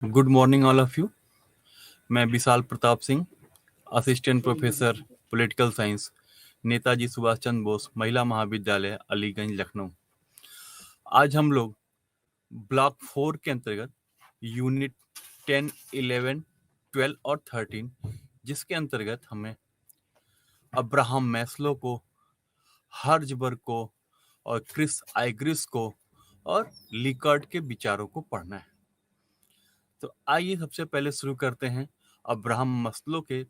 Good morning all of you. मैं Vishal Pratap Singh, assistant professor political science, Netaji Subhash Chandra Bose Mahila Mahavidyalaya Aliganj Lucknow. आज हम लोग ब्लॉक 4 के अंतर्गत यूनिट 10, 11, 12 और 13, जिसके अंतर्गत हमें अब्राहम मैस्लो को, हर्ज़बर्ग को और क्रिस आइग्रिस को और लिकर्ट के विचारों को पढ़ना है। तो आइए सबसे पहले शुरू करते हैं अब्राहम मस्लो के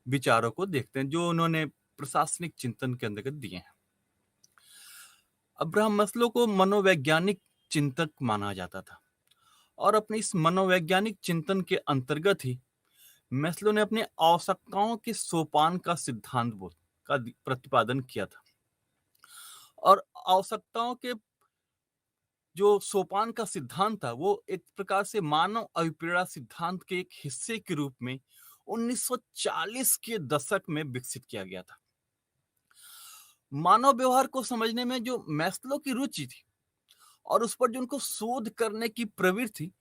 विचारों को देखते हैं जो उन्होंने प्रशासनिक चिंतन के अंतर्गत दिए हैं। अब्राहम मस्लो को मनोवैज्ञानिक चिंतक माना जाता था और अपने इस मनोवैज्ञानिक चिंतन के अंतर्गत ही मैस्लो ने अपने आवश्यकताओं के सोपान का सिद्धांत का प्रतिपादन किया था। और आवश्यकताओं के जो सोपान का सिद्धांत था वो एक प्रकार से मानव अभिप्रेरणा सिद्धांत के एक हिस्से के रूप में 1940 के दशक में विकसित किया गया था। मानव व्यवहार को समझने में जो मैस्लो की रुचि थी और उस पर जो उनको शोध करने की प्रवृत्ति थी,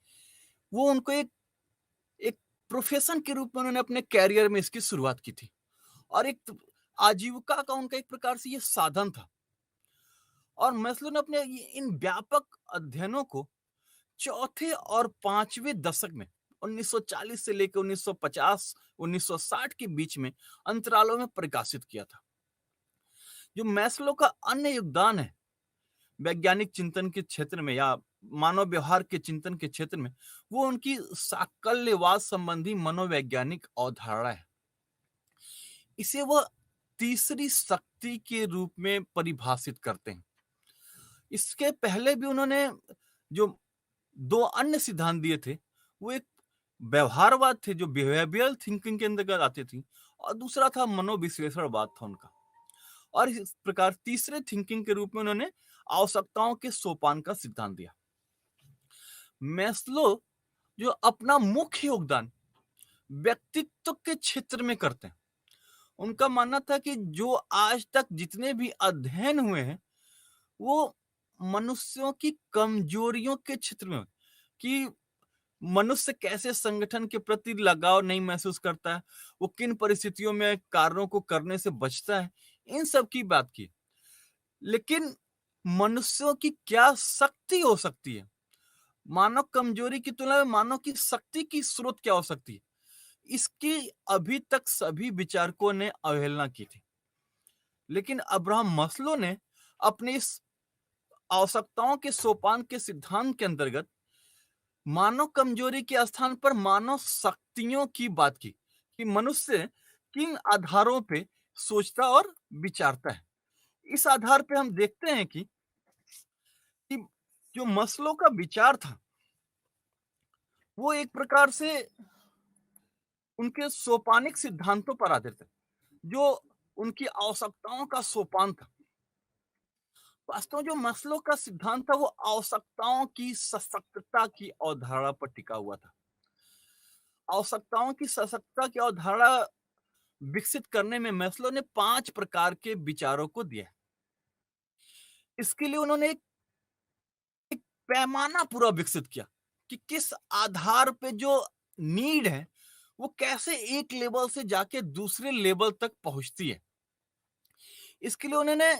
वो उनको एक प्रोफेशन के रूप में उन्होंने अपने कैरियर में इसकी शुरुआत की थी और एक आजीविका का उनका एक प्रकार से ये साधन था। और मैस्लो ने अपने इन व्यापक अध्ययनों को चौथे और पांचवें दशक में 1940 से लेकर 1950 1960 के बीच में अंतरालों में प्रकाशित किया था। जो मैस्लो का अन्य योगदान है वैज्ञानिक चिंतन के क्षेत्र में या मानव व्यवहार के चिंतन के क्षेत्र में, वो उनकी साकल्यवाद संबंधी मनोवैज्ञानिक अवधारणा है। इसे वह तीसरी शक्ति के रूप में परिभाषित करते हैं। इसके पहले भी उन्होंने जो दो अन्य सिद्धांत दिए थे वो एक व्यवहारवाद थे जो बिहेवियरल थिंकिंग के अंतर्गत आते थी और दूसरा था मनोविश्लेषणवाद था उनका। और इस प्रकार तीसरे थिंकिंग के रूप में उन्होंने आवश्यकताओं के सोपान का सिद्धांत दिया। मैस्लो जो अपना मुख्य योगदान व्यक्तित्व के क्षेत्र में करते हैं, उनका मानना था कि जो आज तक जितने भी अध्ययन हुए हैं वो मनुष्यों की कमजोरियों के क्षेत्र में, कि मनुष्य कैसे संगठन के प्रति लगाव नहीं महसूस करता है, वो किन परिस्थितियों में कार्यों को करने से बचता है, इन सब की बात की। लेकिन मनुष्यों की क्या शक्ति हो सकती है, मानव कमजोरी की तुलना में मानव की शक्ति की स्रोत क्या हो सकती है, इसकी अभी तक सभी विचारकों ने अवहेलना की थी। लेकिन अब्राहम मस्लो ने अपनी इस आवश्यकताओं के सोपान के सिद्धांत के अंतर्गत मानव कमजोरी के स्थान पर मानव शक्तियों की बात की कि मनुष्य किन आधारों पे सोचता और विचारता है। इस आधार पे हम देखते हैं कि जो मस्लो का विचार था वो एक प्रकार से उनके सोपानिक सिद्धांतों पर आधारित है, जो उनकी आवश्यकताओं का सोपान था। वास्तव में जो मस्लो का सिद्धांत था वो आवश्यकताओं की सशक्तता की अवधारणा पर टिका हुआ था। आवश्यकताओं की सशक्तता की अवधारणा विकसित करने में मैस्लो ने 5 प्रकार के विचारों को दिया। इसके लिए उन्होंने एक पैमाना पूरा विकसित किया कि किस आधार पे जो नीड है वो कैसे एक लेवल से जाके दूसरे लेवल तक पहुंचती है। इसके लिए उन्होंने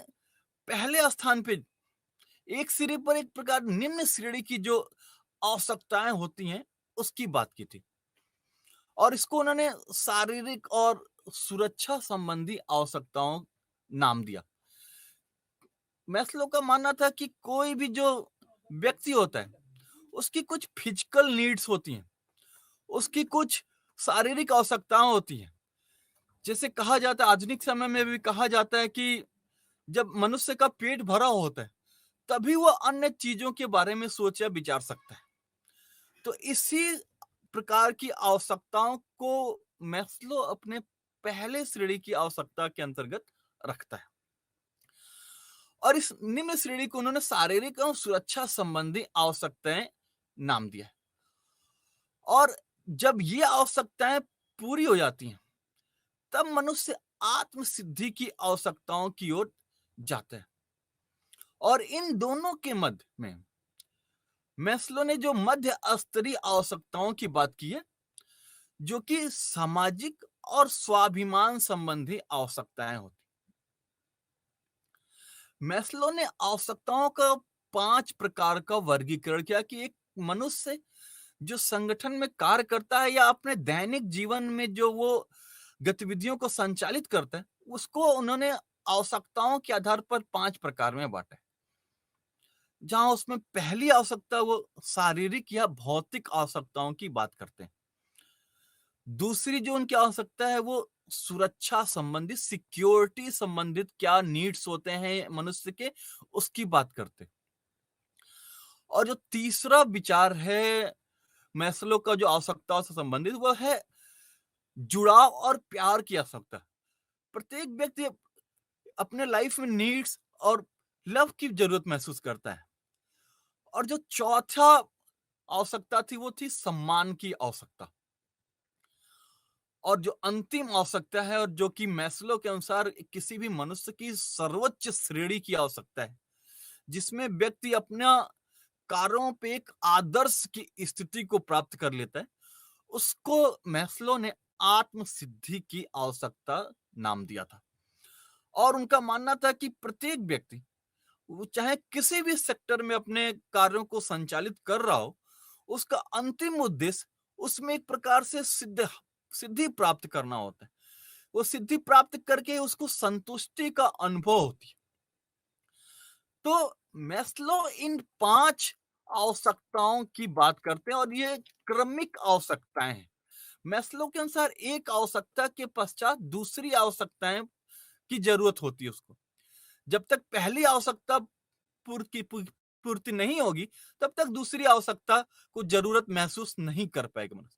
पहले स्थान पे एक सिरे पर एक प्रकार निम्न श्रेणी की जो आवश्यकताएं होती हैं उसकी बात की थी और इसको उन्होंने शारीरिक और सुरक्षा संबंधी आवश्यकताओं नाम दिया। मैस्लो का मानना था कि कोई भी जो व्यक्ति होता है उसकी कुछ फिजिकल नीड्स होती हैं, उसकी कुछ शारीरिक आवश्यकताएं होती हैं। जैसे कहा जाता है, आधुनिक समय में भी कहा जाता है कि जब मनुष्य का पेट भरा होता है तभी वह अन्य चीजों के बारे में सोच या विचार सकता है। तो इसी प्रकार की आवश्यकताओं को मैस्लो अपने पहले श्रेणी की आवश्यकता के अंतर्गत रखता है और इस निम्न श्रेणी को उन्होंने शारीरिक और सुरक्षा संबंधी आवश्यकताएं नाम दिया। और जब ये आवश्यकताएं पूरी हो जाती हैं तब मनुष्य आत्म सिद्धि की आवश्यकताओं की ओर जाता है। और इन दोनों के मध्य में मैस्लो ने जो मध्य स्तरीय आवश्यकताओं की बात की है, जो कि सामाजिक और स्वाभिमान संबंधी आवश्यकताएं होती। मैस्लो ने आवश्यकताओं का 5 प्रकार का वर्गीकरण किया कि एक मनुष्य जो संगठन में कार्य करता है या अपने दैनिक जीवन में जो वो गतिविधियों को संचालित करता है, उसको उन्होंने आवश्यकताओं के आधार पर 5 प्रकार में बांटा है। जहां उसमें पहली आवश्यकता वो शारीरिक या भौतिक आवश्यकताओं की बात करते हैं। दूसरी जो उनकी आवश्यकता है वो सुरक्षा संबंधित, सिक्योरिटी संबंधित क्या नीड्स होते हैं मनुष्य के, उसकी बात करते हैं। और जो तीसरा विचार है मैस्लो का जो आवश्यकताओं से संबंधित, वो है जुड़ाव और प्यार की आवश्यकता। प्रत्येक व्यक्ति अपने लाइफ में नीड्स और लव की जरूरत महसूस करता है। और जो चौथा आवश्यकता थी वो थी सम्मान की आवश्यकता। और जो अंतिम आवश्यकता है और जो कि मैस्लो के अनुसार किसी भी मनुष्य की सर्वोच्च श्रेणी की आवश्यकता है, जिसमें व्यक्ति अपना कार्यों पे एक आदर्श की स्थिति को प्राप्त कर लेता है, उसको मैस्लो ने आत्म सिद्धि की आवश्यकता नाम दिया था। और उनका मानना था कि प्रत्येक व्यक्ति वो चाहे किसी भी सेक्टर में अपने कार्यों को संचालित कर रहा हो, उसका अंतिम उद्देश्य उसमें एक प्रकार से सिद्धि प्राप्त करना होता है। वो सिद्धि प्राप्त करके उसको संतुष्टि का अनुभव होती है। तो मैस्लो इन 5 आवश्यकताओं की बात करते हैं और ये क्रमिक आवश्यकताएं हैं। मैस्लो के अनुसार एक आवश्यकता के पश्चात दूसरी आवश्यकताएं की जरूरत होती है उसको। जब तक पहली आवश्यकता पूर्ति नहीं होगी, तब तक दूसरी आवश्यकता को जरूरत महसूस नहीं कर पाएगा मनुष्य।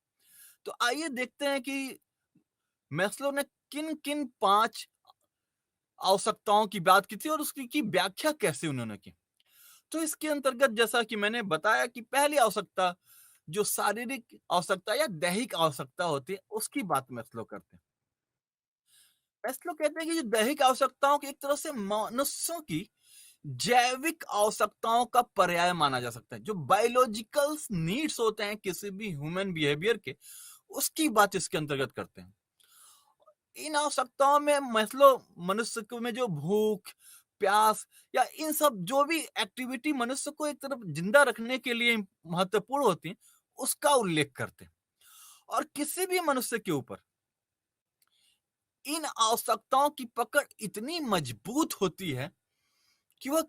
तो आइए देखते हैं कि मैस्लो ने किन किन 5 आवश्यकताओं की बात की थी और उसकी की व्याख्या कैसे उन्होंने की। तो इसके अंतर्गत जैसा कि मैंने बताया कि पहली आवश्यकता जो शारीरिक आवश्यकता या दैहिक आवश्यकता होती है, उसकी बात मैस्लो करते हैं। मैस्लो कहते हैं कि जो दैहिक आवश्यकताओं की एक तरह से मनुष्यों की जैविक आवश्यकताओं का पर्याय माना जा सकता है। जो बायोलॉजिकल नीड्स होते हैं किसी भी ह्यूमन बिहेवियर के, उसकी बात इसके अंतर्गत करते हैं। इन आवश्यकताओं में मैस्लो मनुष्य को में जो भूख, प्यास या इन सब जो भी एक्टिविटी मनुष्य को एक तरफ जिंदा रखने के लिए महत्वपूर्ण होती है, उसका उल्लेख करते हैं। और किसी भी मनुष्य के ऊपर इन आवश्यकताओं की पकड़ इतनी मजबूत होती है कि वह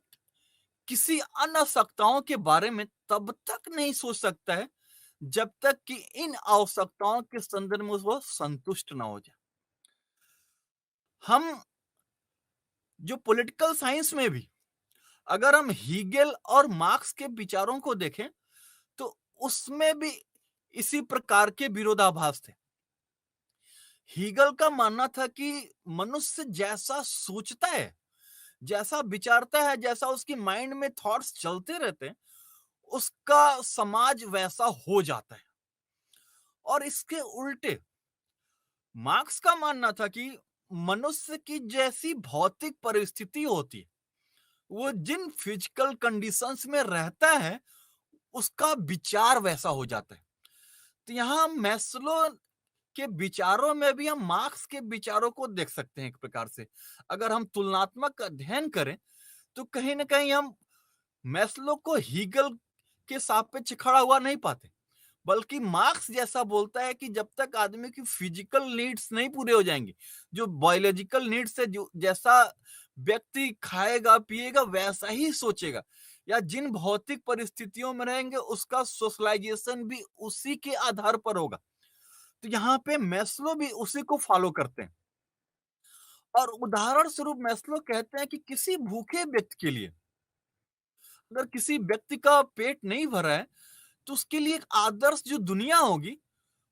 किसी अन्य आवश्यकताओं के बारे में तब तक नहीं सोच सकता है जब तक कि इन आवश्यकताओं के संदर्भ में वह संतुष्ट ना हो जाए। हम जो पॉलिटिकल साइंस में भी अगर हम हीगेल और मार्क्स के विचारों को देखें, तो उसमें भी इसी प्रकार के विरोधाभास थे। हीगल का मानना था कि मनुष्य जैसा सोचता है, जैसा विचारता है, जैसा उसकी माइंड में थॉट्स चलते रहते हैं, उसका समाज वैसा हो जाता है। और इसके उल्टे मार्क्स का मानना था कि मनुष्य की जैसी भौतिक परिस्थिति होती है, वो जिन फिजिकल कंडीशंस में रहता है, उसका विचार वैसा हो जाता है। तो यहां मैस्लो के विचारों में भी हम मार्क्स के विचारों को देख सकते हैं। एक प्रकार से अगर हम तुलनात्मक अध्ययन करें, तो कहीं ना कहीं हम मैस्लो को हीगल के सापेक्ष खड़ा हुआ नहीं पाते, बल्कि मार्क्स जैसा बोलता है कि जब तक आदमी की फिजिकल नीड्स नहीं पूरे हो जाएंगे, जो बायोलॉजिकल नीड्स है, जो जैसा व्यक्ति खाएगा पिएगा वैसा ही सोचेगा, या जिन भौतिक परिस्थितियों में रहेंगे उसका सोशलाइजेशन भी उसी के आधार पर होगा। तो यहाँ पे मैस्लो भी उसी को फॉलो करते हैं। और उदाहरण स्वरूप मैस्लो कहते हैं कि किसी भूखे व्यक्ति के लिए अगर किसी व्यक्ति का पेट नहीं भरा है, तो उसके लिए एक आदर्श जो दुनिया होगी,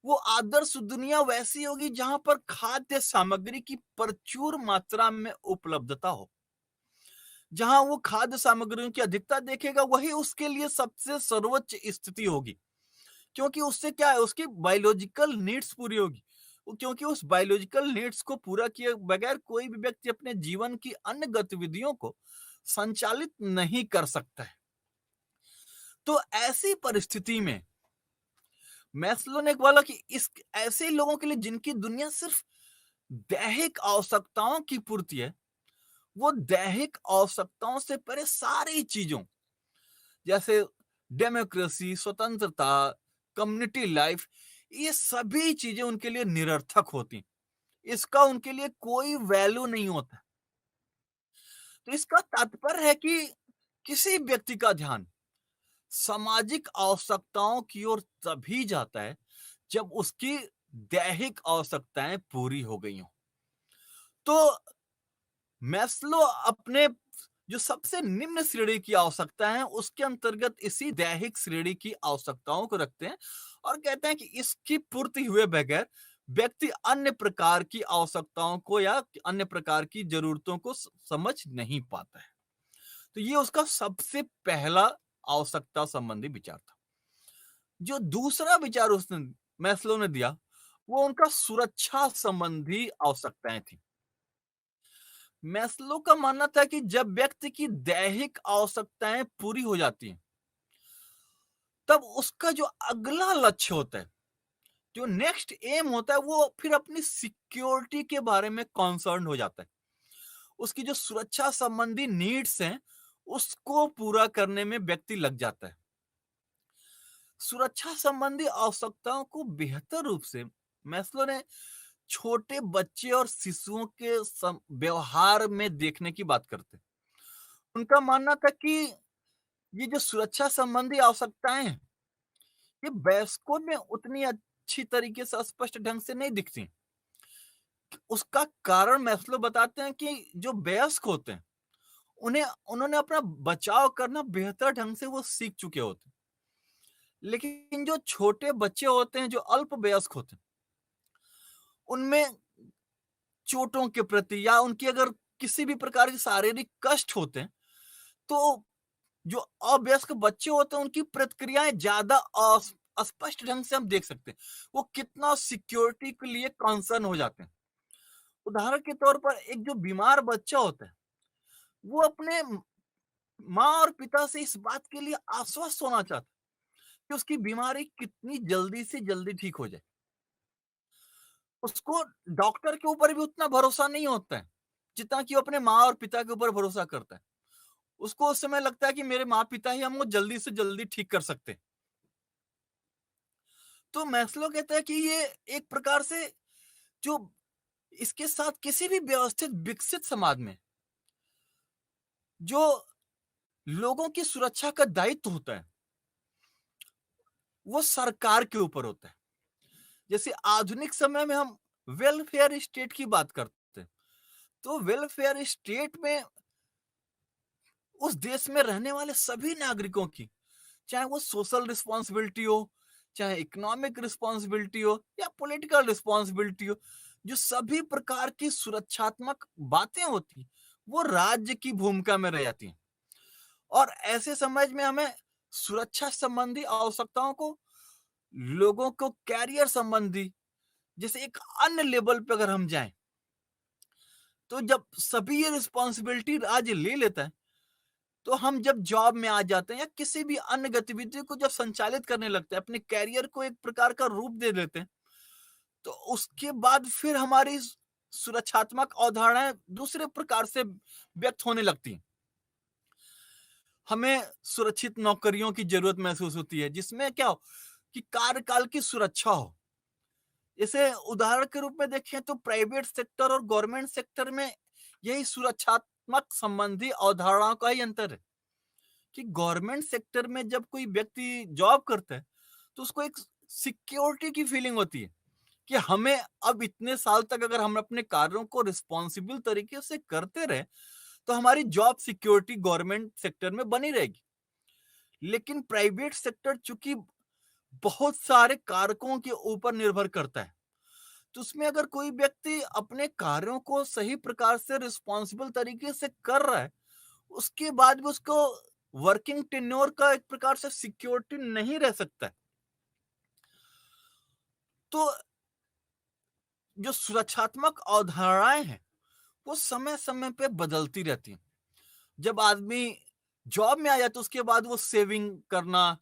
वो आदर्श दुनिया वैसी होगी जहां पर खाद्य सामग्री की प्रचुर मात्रा में उपलब्धता हो। जहां वो खाद्य सामग्रियों की अधिकता देखेगा, वही उसके लिए सबसे सर्वोच्च स्थिति होगी। क्योंकि उससे क्या है, उसकी बायोलॉजिकल नीड्स पूरी होगी। क्योंकि उस बायोलॉजिकल नीड्स को पूरा किए बगैर कोई भी व्यक्ति अपने जीवन की अन्य गतिविधियों को संचालित नहीं कर सकता है। तो ऐसी परिस्थिति में मैस्लो ने बोला कि इस ऐसे लोगों के लिए जिनकी दुनिया सिर्फ दैहिक आवश्यकताओं की पूर्ति है, वो दैहिक आवश्यकताओं से परे सारी चीजों जैसे डेमोक्रेसी, स्वतंत्रता, कम्युनिटी लाइफ, ये सभी चीजें उनके लिए निरर्थक होती। इसका उनके लिए कोई वैल्यू नहीं होता। तो इसका तात्पर्य है कि किसी व्यक्ति का ध्यान सामाजिक आवश्यकताओं की ओर तभी जाता है जब उसकी दैहिक आवश्यकताएं पूरी हो गई हों। तो मैस्लो अपने जो सबसे निम्न श्रेणी की आवश्यकता है उसके अंतर्गत इसी दैहिक श्रेणी की आवश्यकताओं को रखते हैं और कहते हैं कि इसकी पूर्ति हुए बगैर व्यक्ति अन्य प्रकार की आवश्यकताओं को या अन्य प्रकार की जरूरतों को समझ नहीं पाता है। तो ये उसका सबसे पहला आवश्यकता संबंधी विचार था। जो दूसरा विचार उसने मैस्लो ने दिया वो उनका सुरक्षा संबंधी आवश्यकताएं थी। मैस्लो का मानना था कि जब व्यक्ति की दैहिक आवश्यकताएं पूरी हो जाती हैं तब उसका जो अगला लक्ष्य होता है, जो नेक्स्ट एम होता है, वो फिर अपनी सिक्योरिटी के बारे में कंसर्न हो जाता है। उसकी जो सुरक्षा संबंधी नीड्स हैं उसको पूरा करने में व्यक्ति लग जाता है। सुरक्षा संबंधी आवश्यकताओं को बेहतर रूप से मैस्लो ने छोटे बच्चे और शिशुओं के व्यवहार में देखने की बात करते हैं। उनका मानना था कि ये जो सुरक्षा संबंधी आवश्यकताएं हैं ये वयस्कों में उतनी अच्छी तरीके से स्पष्ट ढंग से नहीं दिखती। उसका कारण मैस्लो बताते हैं कि जो वयस्क होते हैं उन्हें उन्होंने अपना बचाव करना बेहतर ढंग से वो सीख चुके होते हैं, लेकिन जो छोटे बच्चे होते हैं जो अल्प वयस्क होते हैं उनमें चोटों के प्रति या उनकी अगर किसी भी प्रकार के शारीरिक कष्ट होते हैं तो जो अवयस्क बच्चे होते हैं उनकी प्रतिक्रियाएं ज्यादा स्पष्ट ढंग से हम देख सकते हैं। वो कितना सिक्योरिटी के लिए कंसर्न हो जाते हैं। उदाहरण के तौर पर एक जो बीमार बच्चा होता है वो अपने माँ और पिता से इस बात के लिए आश्वस्त होना चाहता है कि उसकी बीमारी कितनी जल्दी से जल्दी ठीक हो जाए। उसको डॉक्टर के ऊपर भी उतना भरोसा नहीं होता है जितना कि वो अपने माँ और पिता के ऊपर भरोसा करता है। उसको उस समय लगता है कि मेरे माँ पिता ही हमको जल्दी से जल्दी ठीक कर सकते हैं। तो मैस्लो कहता है कि ये एक प्रकार से जो इसके साथ किसी भी व्यवस्थित विकसित समाज में जो लोगों की सुरक्षा का दायित्व होता है वो सरकार के ऊपर होता है। जैसे आधुनिक समय में हम वेलफेयर स्टेट की बात करते हैं तो वेलफेयर स्टेट में उस देश में रहने वाले सभी नागरिकों की चाहे वो सोशल रिस्पॉन्सिबिलिटी हो, चाहे इकोनॉमिक रिस्पॉन्सिबिलिटी हो या पॉलिटिकल रिस्पॉन्सिबिलिटी हो, जो सभी प्रकार की सुरक्षात्मक बातें होती वो राज्य की भूमिका में रह जाती हैं। और ऐसे समाज में हमें सुरक्षा संबंधी आवश्यकताओं को लोगों को कैरियर संबंधी जैसे एक अन्य लेवल पे अगर हम जाएं तो जब सभी ये रिस्पॉन्सिबिलिटी राज्य ले लेता है तो हम जब जॉब में आ जाते हैं या किसी भी अन्य गतिविधि को जब संचालित करने लगते हैं अपने कैरियर को एक प्रकार का रूप दे देते हैं तो उसके बाद फिर हमारी सुरक्षात्मक अवधारणाएं दूसरे प्रकार से व्यक्त होने लगती हैं। हमें सुरक्षित नौकरियों की जरूरत महसूस होती है जिसमें क्या हो कि कार्यकाल की सुरक्षा हो। इसे उदाहरण के रूप में देखें तो प्राइवेट सेक्टर और गवर्नमेंट सेक्टर में यही सुरक्षात्मक संबंधी अवधारणाओं का ही अंतर है कि गवर्नमेंट सेक्टर में जब कोई व्यक्ति जॉब करता है तो उसको एक सिक्योरिटी की फीलिंग होती है कि हमें अब इतने साल तक अगर हम अपने कार्यों को रिस्पॉन्सिबल तरीके से करते रहे तो हमारी जॉब सिक्योरिटी गवर्नमेंट सेक्टर में बनी रहेगी। लेकिन प्राइवेट सेक्टर चूंकि बहुत सारे कारकों के ऊपर निर्भर करता है तो उसमें अगर कोई व्यक्ति अपने कार्यों को सही प्रकार से रिस्पॉन्सिबल तरीके से कर रहा है उसके बाद भी उसको वर्किंग टेन्योर का एक प्रकार से सिक्योरिटी नहीं रह सकता है। तो जो सुरक्षात्मक अवधारणाएं हैं वो समय समय पे बदलती रहती हैं। जब आदमी जॉब में आ जाए तो उसके बाद वो सेविंग करना,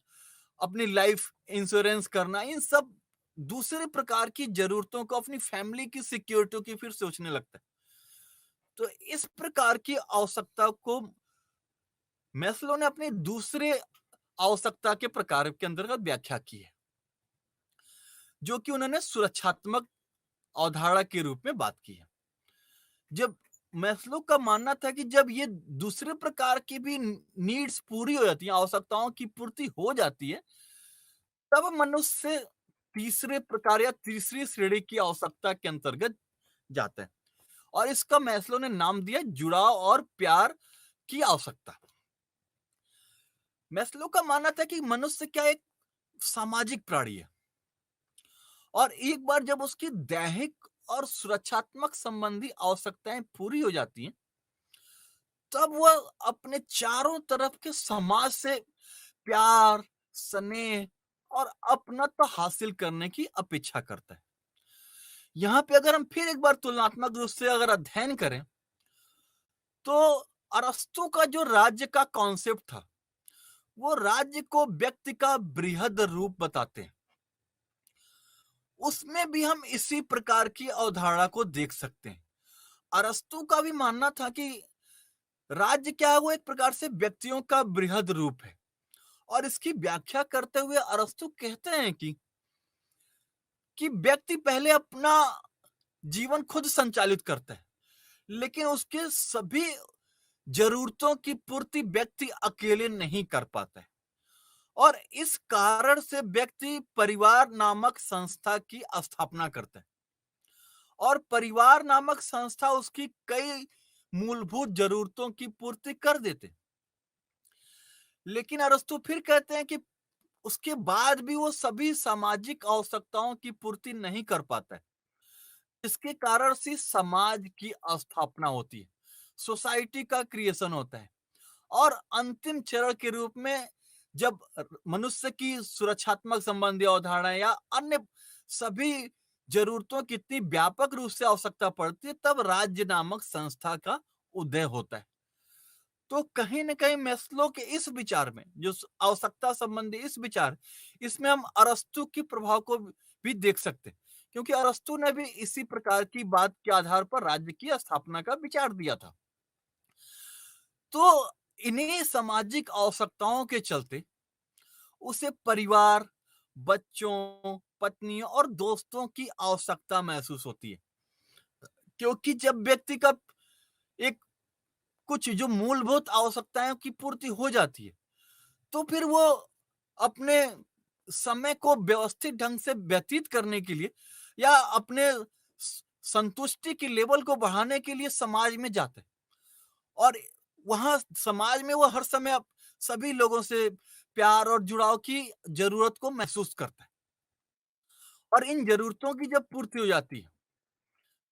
अपनी लाइफ इंश्योरेंस करना, इन सब दूसरे प्रकार की जरूरतों को, अपनी फैमिली की सिक्योरिटी की फिर सोचने लगता है। तो इस प्रकार की आवश्यकता को मैस्लो ने अपने दूसरे आवश्यकता के प्रकार के अंतर्गत व्याख्या की है, जो कि उन्होंने सुरक्षात्मक अवधारणा के रूप में बात की है। जब मैस्लो का मानना था कि जब ये दूसरे प्रकार की भी नीड्स पूरी हो जाती हैं, आवश्यकताओं की पूर्ति हो जाती है, तब मनुष्य तीसरे प्रकार या तीसरी श्रेणी की आवश्यकता के अंतर्गत जाता है, और इसका मैस्लो ने नाम दिया जुड़ाव और प्यार की आवश्यकता। मैस्लो का मानना था कि मनुष्य क्या एक सामाजिक प्राणी है, और एक बार जब उसकी दैहिक और सुरक्षात्मक संबंधी आवश्यकताएं पूरी हो जाती हैं, तब वह अपने चारों तरफ के समाज से प्यार, स्नेह और अपनत्व हासिल करने की अपेक्षा करता है। यहां पे अगर हम फिर एक बार तुलनात्मक रूप से अगर अध्ययन करें, तो अरस्तु का जो राज्य का कॉन्सेप्ट था, वो राज्य को व्यक्ति का बृहद रूप बताते हैं। उसमें भी हम इसी प्रकार की अवधारणा को देख सकते हैं। अरस्तु का भी मानना था कि राज्य क्या है, वो एक प्रकार से व्यक्तियों का बृहद रूप है, और इसकी व्याख्या करते हुए अरस्तु कहते हैं कि व्यक्ति पहले अपना जीवन खुद संचालित करता है, लेकिन उसके सभी जरूरतों की पूर्ति व्यक्ति अकेले नहीं कर पाता है, और इस कारण से व्यक्ति परिवार नामक संस्था की स्थापना करता है, और परिवार नामक संस्था उसकी कई मूलभूत जरूरतों की पूर्ति कर देते। लेकिन अरस्तु फिर कहते हैं कि उसके बाद भी वो सभी सामाजिक आवश्यकताओं की पूर्ति नहीं कर पाता है, इसके कारण से समाज की स्थापना होती है, सोसाइटी का क्रिएशन होता है, और अंतिम चरण के रूप में जब मनुष्य की सुरक्षात्मक संबंधी अवधारणा या अन्य सभी जरूरतों की इतनी व्यापक रूप से आवश्यकता पड़ती है, तब राज्य नामक संस्था का उदय होता है। तो कहीं न कहीं मैस्लो के इस विचार में, जो आवश्यकता संबंधी इस विचार, इसमें हम अरस्तु के प्रभाव को भी देख सकते हैं, क्योंकि अरस्तु ने भी इसी प्रकार की बात के आधार पर राज्य की स्थापना का विचार दिया था। तो इन्हीं सामाजिक आवश्यकताओं के चलते उसे परिवार, बच्चों, पत्नियों और दोस्तों की आवश्यकता महसूस होती है, क्योंकि जब व्यक्ति का एक कुछ जो मूलभूत आवश्यकताओं की पूर्ति हो जाती है, तो फिर वो अपने समय को व्यवस्थित ढंग से व्यतीत करने के लिए या अपने संतुष्टि के लेवल को बढ़ाने के लिए समाज में जाता है, और वहां समाज में वो हर समय सभी लोगों से प्यार और जुड़ाव की जरूरत को महसूस करता है, और इन जरूरतों की जब पूर्ति हो जाती है,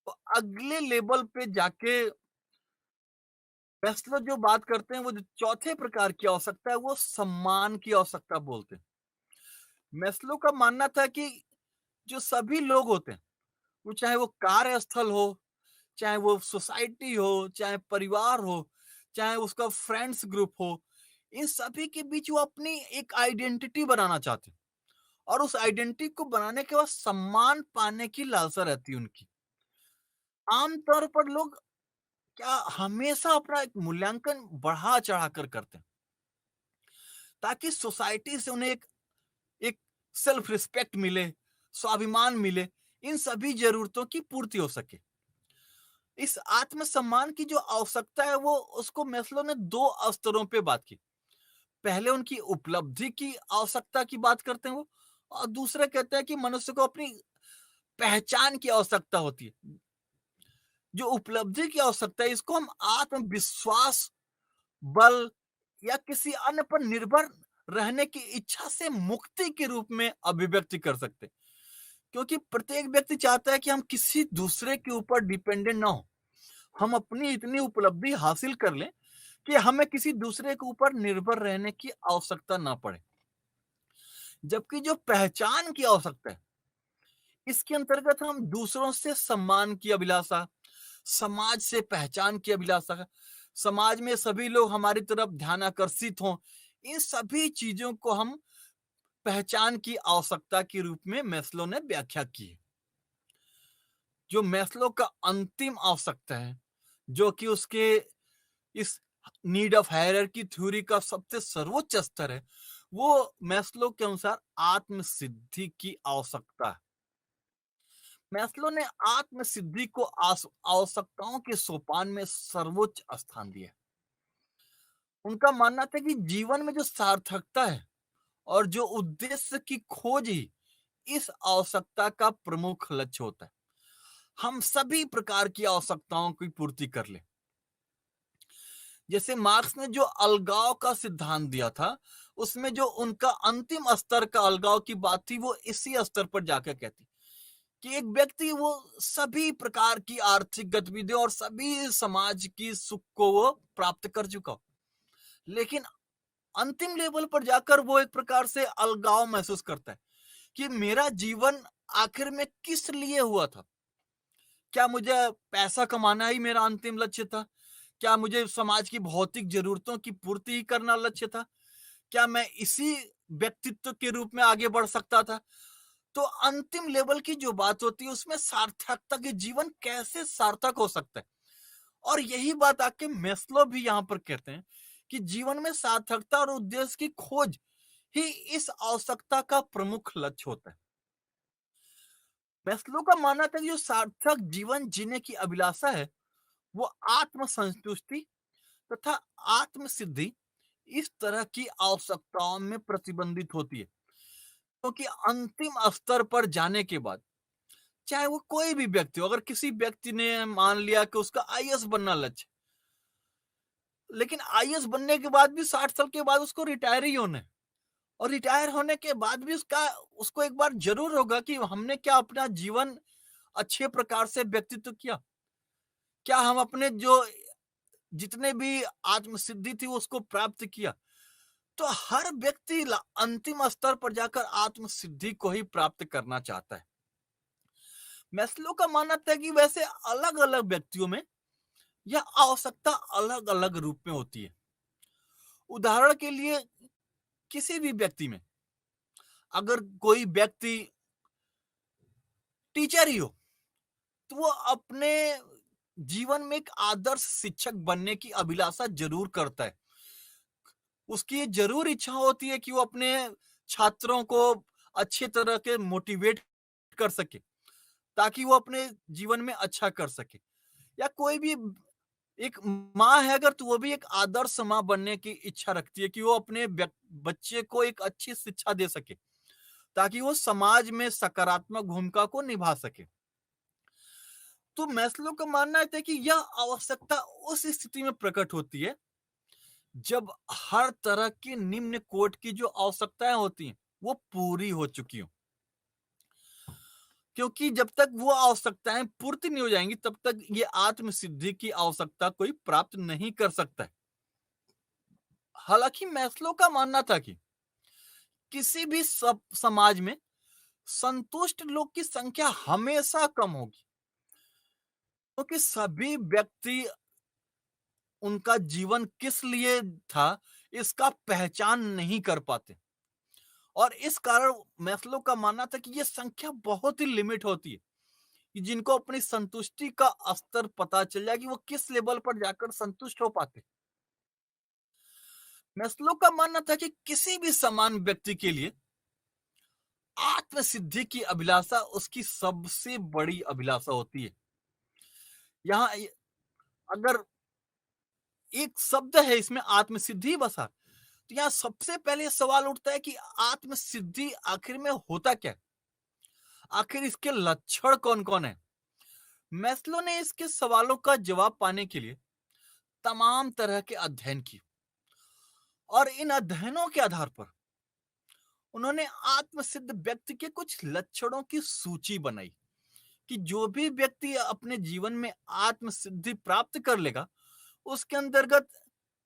तो अगले लेवल पे जाके मैस्लो जो बात करते हैं, वो जो चौथे प्रकार की आवश्यकता है, वो सम्मान की आवश्यकता बोलते हैं। मैस्लो का मानना था कि जो सभी लोग होते हैं, वो चाहे वो कार्यस्थल हो, चाहे वो सोसाइटी हो, चाहे परिवार हो, चाहे उसका फ्रेंड्स ग्रुप हो, इन सभी के बीच वो अपनी एक आइडेंटिटी बनाना चाहते हैं, और उस आइडेंटिटी को बनाने के बाद सम्मान पाने की लालसा रहती है उनकी। आमतौर पर लोग क्या हमेशा अपना एक मूल्यांकन बढ़ा चढ़ा कर करते हैं, ताकि सोसाइटी से उन्हें एक सेल्फ रिस्पेक्ट मिले, स्वाभिमान मिले, इन सभी जरूरतों की पूर्ति हो सके। इस आत्मसम्मान की जो आवश्यकता है, वो उसको मैस्लो ने दो स्तरों पे बात की। पहले उनकी उपलब्धि की आवश्यकता की बात करते हैं वो, और दूसरे कहते हैं कि मनुष्य को अपनी पहचान की आवश्यकता होती है। जो उपलब्धि की आवश्यकता है, इसको हम आत्मविश्वास, बल या किसी अन्य पर निर्भर रहने की इच्छा से मुक्ति के रूप में अभिव्यक्ति कर सकते हैं, क्योंकि प्रत्येक व्यक्ति चाहता है कि हम किसी दूसरे के ऊपर डिपेंडेंट ना हो, हम अपनी इतनी उपलब्धि हासिल कर लें कि हमें किसी दूसरे के ऊपर निर्भर रहने की आवश्यकता ना पड़े। जबकि जो पहचान की आवश्यकता है, इसके अंतर्गत हम दूसरों से सम्मान की अभिलाषा, समाज से पहचान की अभिलाषा, समाज में सभी लोग हमारी तरफ ध्यान आकर्षित हों, इन सभी चीजों को हम पहचान की आवश्यकता के रूप में मैस्लो ने व्याख्या की है। जो मैस्लो का अंतिम आवश्यकता है, जो कि उसके इस नीड ऑफ हायरार्की थ्योरी का सबसे सर्वोच्च स्तर है, वो मैस्लो के अनुसार आत्म सिद्धि की आवश्यकता है। मैस्लो ने आत्म सिद्धि को आवश्यकताओं के सोपान में सर्वोच्च स्थान दिया। उनका मानना था कि जीवन में जो सार्थकता है और जो उद्देश्य की खोज ही इस आवश्यकता का प्रमुख लक्ष्य होता है। हम सभी प्रकार की आवश्यकताओं की पूर्ति कर ले। जैसे मार्क्स ने जो अलगाव का सिद्धांत दिया था, उसमें जो उनका अंतिम स्तर का अलगाव की बात थी, वो इसी स्तर पर जाकर कहती कि एक व्यक्ति वो सभी प्रकार की आर्थिक गतिविधियों और सभी समाज की सुख को वो प्राप्त कर चुका हो, लेकिन अंतिम लेवल पर जाकर वो एक प्रकार से अलगाव महसूस करता है कि मेरा जीवन आखिर में किस लिए हुआ था। क्या मुझे पैसा कमाना ही मेरा अंतिम लक्ष्य था? क्या मुझे समाज की भौतिक जरूरतों की पूर्ति ही करना लक्ष्य था? क्या मैं इसी व्यक्तित्व के रूप में आगे बढ़ सकता था? तो अंतिम लेवल की जो बात होती है, उसमें सार्थकता के जीवन कैसे सार्थक हो सकता है। और यही बात आके मेस्लो भी यहां पर कहते हैं कि जीवन में सार्थकता और उद्देश्य की खोज ही इस आवश्यकता का प्रमुख लक्ष्य होता है। मेस्लो का मानना था कि जो सार्थक जीवन जीने की अभिलाषा है, वो आत्म संतुष्टि तथा आत्म सिद्धि इस तरह की आवश्यकताओं में प्रतिबंधित होती है, क्योंकि अंतिम स्तर पर जाने के बाद चाहे वो कोई भी व्यक्ति हो, अगर किसी व्यक्ति ने मान लिया कि उसका आईएएस बनना लक्ष्य, लेकिन आईएएस बनने के बाद भी 60 साल के बाद उसको रिटायर ही होना है, और रिटायर होने के बाद भी उसको एक बार जरूर होगा कि हमने क्या अपना जीवन अच्छे प्रकार से व्यक्तित्व किया, क्या हम अपने जो जितने भी आत्म सिद्धि थी उसको प्राप्त किया। तो हर व्यक्ति अंतिम स्तर पर जाकर आत्म सिद्धि को ही प्राप्त करना चाहता है। मैस्लो का मानना था कि वैसे अलग अलग व्यक्तियों में यह आवश्यकता अलग अलग रूप में होती है। उदाहरण के लिए, किसी भी व्यक्ति में अगर कोई व्यक्ति टीचर ही हो, तो वो अपने जीवन में एक आदर्श शिक्षक बनने की अभिलाषा जरूर करता है। उसकी जरूर इच्छा होती है कि वो अपने छात्रों को अच्छे तरह के मोटिवेट कर सके, ताकि वो अपने जीवन में अच्छा कर सके। या कोई भी एक माँ है अगर, तो वो भी एक आदर्श माँ बनने की इच्छा रखती है कि वो अपने बच्चे को एक अच्छी शिक्षा दे सके, ताकि वो समाज में सकारात्मक भूमिका को निभा सके। तो मैस्लो का मानना है कि यह आवश्यकता उस स्थिति में प्रकट होती है जब हर तरह की निम्न कोटि की जो आवश्यकताएं होती हैं, वो पूरी हो चुकी हो। क्योंकि जब तक वो आवश्यकताएं पूर्ति नहीं हो जाएंगी, तब तक ये आत्म सिद्धि की आवश्यकता कोई प्राप्त नहीं कर सकता है। हालांकि मैस्लो का मानना था कि किसी भी सब समाज में संतुष्ट लोग की संख्या हमेशा कम होगी, क्योंकि सभी व्यक्ति उनका जीवन किस लिए था इसका पहचान नहीं कर पाते, और इस कारण मैस्लो का मानना था कि यह संख्या बहुत ही लिमिट होती है कि जिनको अपनी संतुष्टि का स्तर पता चल जाए कि वो किस लेवल पर जाकर संतुष्ट हो पाते। मैस्लो का मानना था कि किसी भी समान व्यक्ति के लिए आत्म सिद्धि की अभिलाषा उसकी सबसे बड़ी अभिलाषा होती है। यहाँ अगर एक शब्द है इसमें आत्म सिद्धि बसा, तो यहाँ सबसे पहले सवाल उठता है कि आत्म सिद्धि आखिर में होता क्या है, आखिर इसके लक्षण कौन कौन है। मैस्लो ने इसके सवालों का जवाब पाने के लिए तमाम तरह के अध्ययन किए, और इन अध्ययनों के आधार पर उन्होंने आत्मसिद्ध व्यक्ति के कुछ लक्षणों की सूची बनाई कि जो भी व्यक्ति अपने जीवन में आत्मसिद्धि प्राप्त कर लेगा, उसके अंतर्गत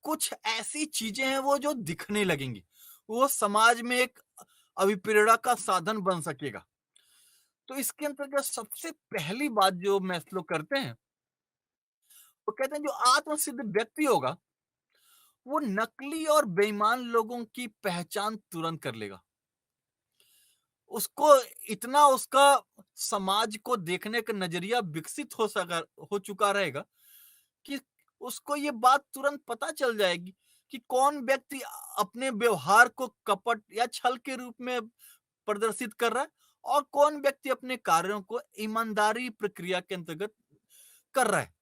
कुछ ऐसी चीजें हैं वो जो दिखने लगेंगी, वो समाज में एक अभिप्रेरणा का साधन बन सकेगा। तो इसके अंतर्गत सबसे पहली बात जो मैस्लो करते हैं, वो कहते हैं जो आत्मसिद्ध व्यक्ति होगा, वो नकली और बेईमान लोगों की पहचान तुरंत कर लेगा। उसको इतना उसका समाज को देखने का नजरिया विकसित हो चुका रहेगा कि उसको ये बात तुरंत पता चल जाएगी कि कौन व्यक्ति अपने व्यवहार को कपट या छल के रूप में प्रदर्शित कर रहा है और कौन व्यक्ति अपने कार्यों को ईमानदारी प्रक्रिया के अंतर्गत कर रहा है।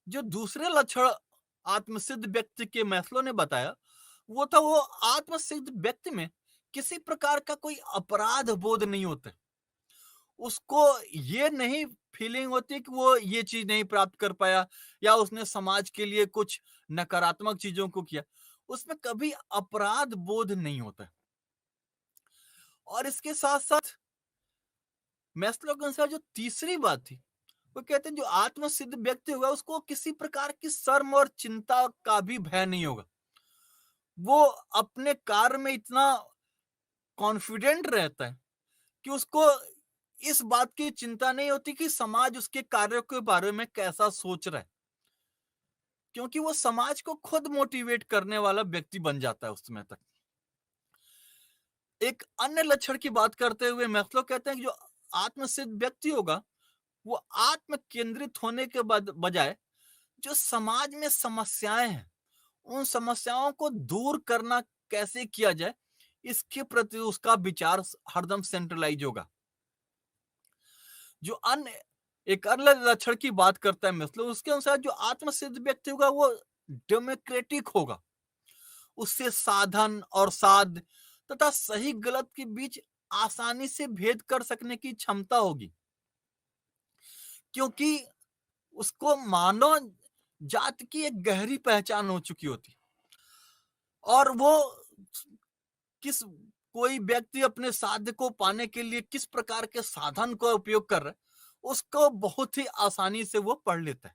जो दूसरे लक्षण आत्मसिद्ध व्यक्ति के मैस्लो ने बताया, वो था वो आत्मसिद्ध व्यक्ति में किसी प्रकार का कोई अपराध बोध नहीं होता। उसको ये नहीं फीलिंग होती कि वो ये चीज नहीं प्राप्त कर पाया या उसने समाज के लिए कुछ नकारात्मक चीजों को किया, उसमें कभी अपराध बोध नहीं होता। और इसके साथ साथ मैस्लो के अनुसार जो तीसरी बात थी, वो कहते हैं जो आत्मसिद्ध व्यक्ति होगा उसको किसी प्रकार की शर्म और चिंता का भी भय नहीं होगा। वो अपने कार्य में इतना कॉन्फिडेंट रहता है कि उसको इस बात की चिंता नहीं होती कि समाज उसके कार्यों के बारे में कैसा सोच रहा है, क्योंकि वो समाज को खुद मोटिवेट करने वाला व्यक्ति बन जाता है उस समय तक। एक अन्य लक्षण की बात करते हुए मैस्लो कहते हैं कि जो आत्मसिद्ध व्यक्ति होगा वो आत्म केंद्रित होने के बजाय जो समाज में समस्याएं हैं उन समस्याओं को दूर करना कैसे किया जाए इसके प्रति उसका विचार हरदम सेंट्रलाइज होगा। जो अन्य एक अन्य लक्षण की बात करता है मैस्लो, उसके अनुसार जो आत्मसिद्ध व्यक्ति होगा वो डेमोक्रेटिक होगा। उससे साधन और साध तथा सही गलत के बीच आसानी से भेद कर सकने की क्षमता होगी, क्योंकि उसको मानव जाति की एक गहरी पहचान हो चुकी होती और वो किस कोई व्यक्ति अपने साध्य को पाने के लिए किस प्रकार के साधन का उपयोग कर रहा है उसको बहुत ही आसानी से वो पढ़ लेता है।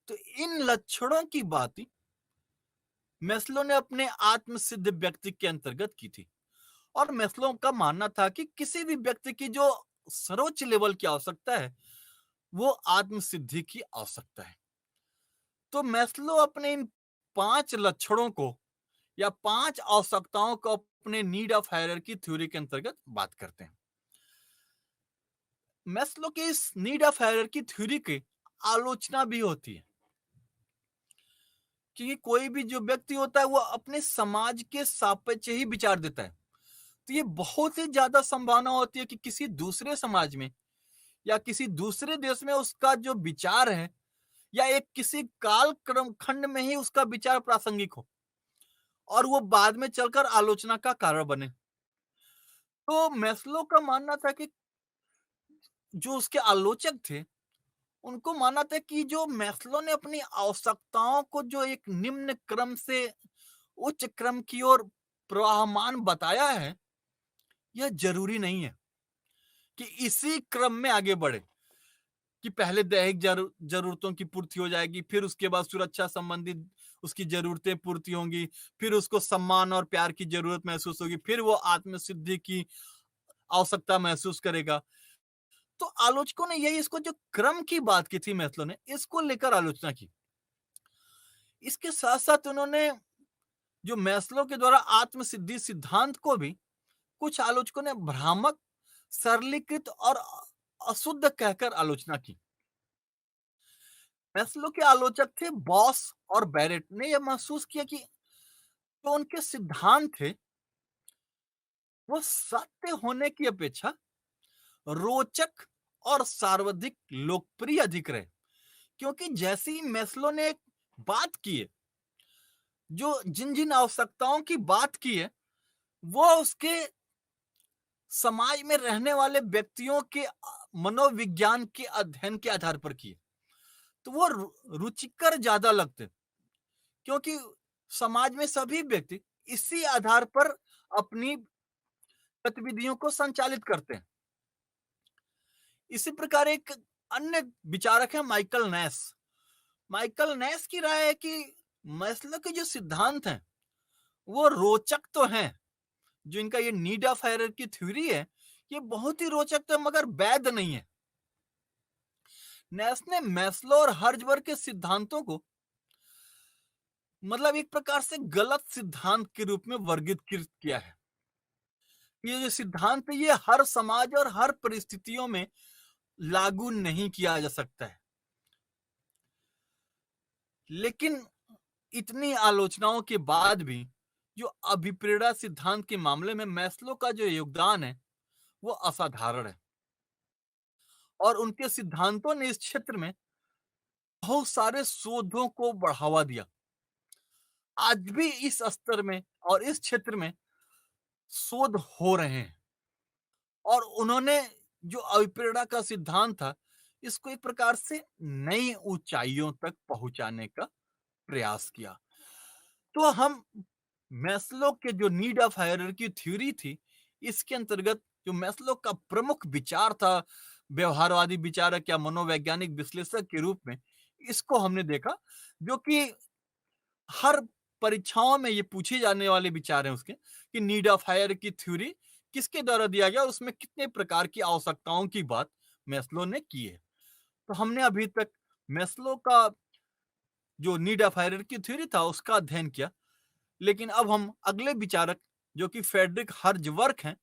तो इन लक्षणों की बात मैस्लो ने अपने आत्मसिद्ध व्यक्ति के अंतर्गत की थी और मैस्लो का मानना था कि किसी भी व्यक्ति की जो सर्वोच्च लेवल की आवश्यकता है वो आत्मसिद्धि की आवश्यकता है। तो मैस्लो अपने इन 5 लक्षणों को या 5 आवश्यकताओं को अपने नीड ऑफ हायरार्की थ्योरी के अंतर्गत बात करते हैं। मैस्लो के इस नीड ऑफ हायरार्की थ्योरी की आलोचना भी होती है, क्योंकि कोई भी जो व्यक्ति होता है वो अपने समाज के सापेक्ष ही विचार देता है। तो ये बहुत ही ज्यादा संभावना होती है कि किसी दूसरे समाज में या किसी दूसरे देश में उसका जो विचार है या एक किसी काल क्रम खंड में ही उसका विचार प्रासंगिक हो और वो बाद में चलकर आलोचना का कारण बने। तो मैस्लो का मानना था कि जो उसके आलोचक थे उनको माना था कि जो मैस्लो ने अपनी आवश्यकताओं को जो एक निम्न क्रम से उच्च क्रम की ओर प्रवाहमान बताया है, यह जरूरी नहीं है कि इसी क्रम में आगे बढ़े कि पहले दैहिक जरूरतों की पूर्ति हो जाएगी, फिर उसके बाद सुरक्षा संबंधित उसकी जरूरतें पूर्ति होंगी, फिर उसको सम्मान और प्यार की जरूरत महसूस होगी, फिर वो आत्मसिद्धि की आवश्यकता महसूस करेगा। तो आलोचकों ने यही इसको जो क्रम की बात की थी मैस्लो ने इसको लेकर आलोचना की। इसके साथ साथ उन्होंने जो मैस्लो के द्वारा आत्मसिद्धि सिद्धांत को भी कुछ आलोचकों ने भ्रामक, सरलीकृत और अशुद्ध कहकर आलोचना की। मैस्लो के आलोचक थे बॉस और बैरेट ने यह महसूस किया कि जो उनके सिद्धांत थे वो सत्य होने की अपेक्षा रोचक और सर्वाधिक लोकप्रिय अधिक रहे, क्योंकि जैसे ही मैस्लो ने एक बात की है, जो जिन जिन आवश्यकताओं की बात की है वो उसके समाज में रहने वाले व्यक्तियों के मनोविज्ञान के अध्ययन के आधार पर की है, तो वो रुचिकर ज्यादा लगते, क्योंकि समाज में सभी व्यक्ति इसी आधार पर अपनी गतिविधियों को संचालित करते हैं। इसी प्रकार एक अन्य विचारक है माइकल नेस। माइकल नेस की राय है कि मैस्लो के जो सिद्धांत हैं वो रोचक तो हैं, जो इनका ये नीड ऑफ हायरार्की थ्योरी है ये बहुत ही रोचक तो मगर वैध नहीं है। नेस ने मैस्लो और हर्ट्ज़बर्ग के सिद्धांतों को मतलब एक प्रकार से गलत सिद्धांत के रूप में वर्गीकृत किया है। ये जो सिद्धांत है ये हर समाज और हर परिस्थितियों में लागू नहीं किया जा सकता है। लेकिन इतनी आलोचनाओं के बाद भी जो अभिप्रेरणा सिद्धांत के मामले में मैस्लो का जो योगदान है वो असाधारण है और उनके सिद्धांतों ने इस क्षेत्र में बहुत सारे शोधों को बढ़ावा दिया। आज भी इस स्तर में और इस क्षेत्र में शोध हो रहे हैं और उन्होंने जो अभिप्रेरणा का सिद्धांत था इसको एक प्रकार से नई ऊंचाइयों तक पहुंचाने का प्रयास किया। तो हम मैस्लो के जो नीड ऑफ हायरार्की थ्योरी थी इसके अंतर्गत जो मैस्लो का प्रमुख विचार था व्यवहारवादी विचारक या मनोवैज्ञानिक विश्लेषक के रूप में इसको हमने देखा जो कि हर परीक्षाओं में ये पूछे जाने वाले विचार हैं उसके कि नीड ऑफ हायरार्की थ्योरी किसके द्वारा दिया गया और उसमें कितने प्रकार की आवश्यकताओं की बात मैस्लो ने की है। तो हमने अभी तक मैस्लो का जो नीड ऑफ हायरार्की थ्योरी था उसका अध्ययन किया। लेकिन अब हम अगले विचारक जो कि फ्रेडरिक हर्ट्ज़बर्ग हैं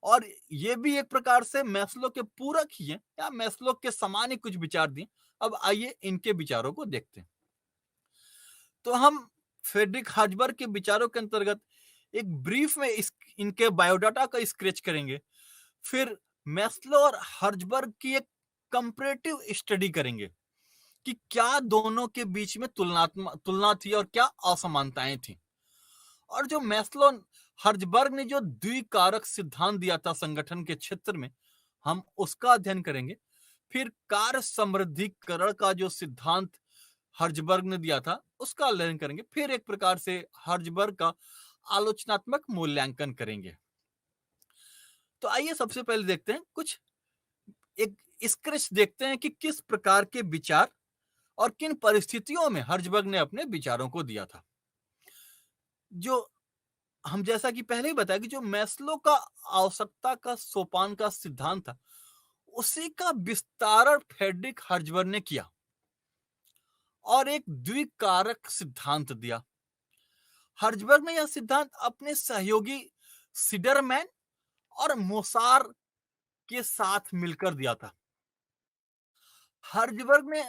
और ये भी एक प्रकार से मैस्लो के पूरक ही हैं या मैस्लो के समान ही कुछ विचार दिए। अब आइए इनके विचारों को देखते हैं। तो हम फ्रेडरिक हर्ट्ज़बर्ग के विचारों के अंतर्गत एक ब्रीफ में इनके बायोडाटा का स्केच करेंगे। फिर मैस्लो और हर्ट्ज़बर्ग की एक कंपैरेटिव स्टडी करेंगे कि क्या दोनों के बीच में तुलना थी और क्या असमानताएं थी। और जो मैस्लो हर्ट्ज़बर्ग ने जो द्विकारक सिद्धांत दिया था संगठन के क्षेत्र में हम उसका अध्ययन करेंगे। फिर कार्य समृद्धिकरण का जो सिद्धांत हर्ट्ज़बर्ग ने दिया था उसका अध्ययन करेंगे। फिर एक प्रकार से हर्ट्ज़बर्ग का आलोचनात्मक मूल्यांकन करेंगे। तो आइए सबसे पहले देखते हैं कुछ एक स्केच देखते हैं कि किस प्रकार के विचार और किन परिस्थितियों में हर्ट्ज़बर्ग ने अपने विचारों को दिया था। जो हम जैसा कि पहले ही बताया कि जो मैस्लो का आवश्यकता का सोपान का सिद्धांत था उसी का विस्तारण फ्रेडरिक हर्ट्ज़बर्ग ने किया और एक द्विकारक सिद्धांत दिया। हर्ट्ज़बर्ग ने यह सिद्धांत अपने सहयोगी सिडरमैन और मोसार के साथ मिलकर दिया था। हर्ट्ज़बर्ग ने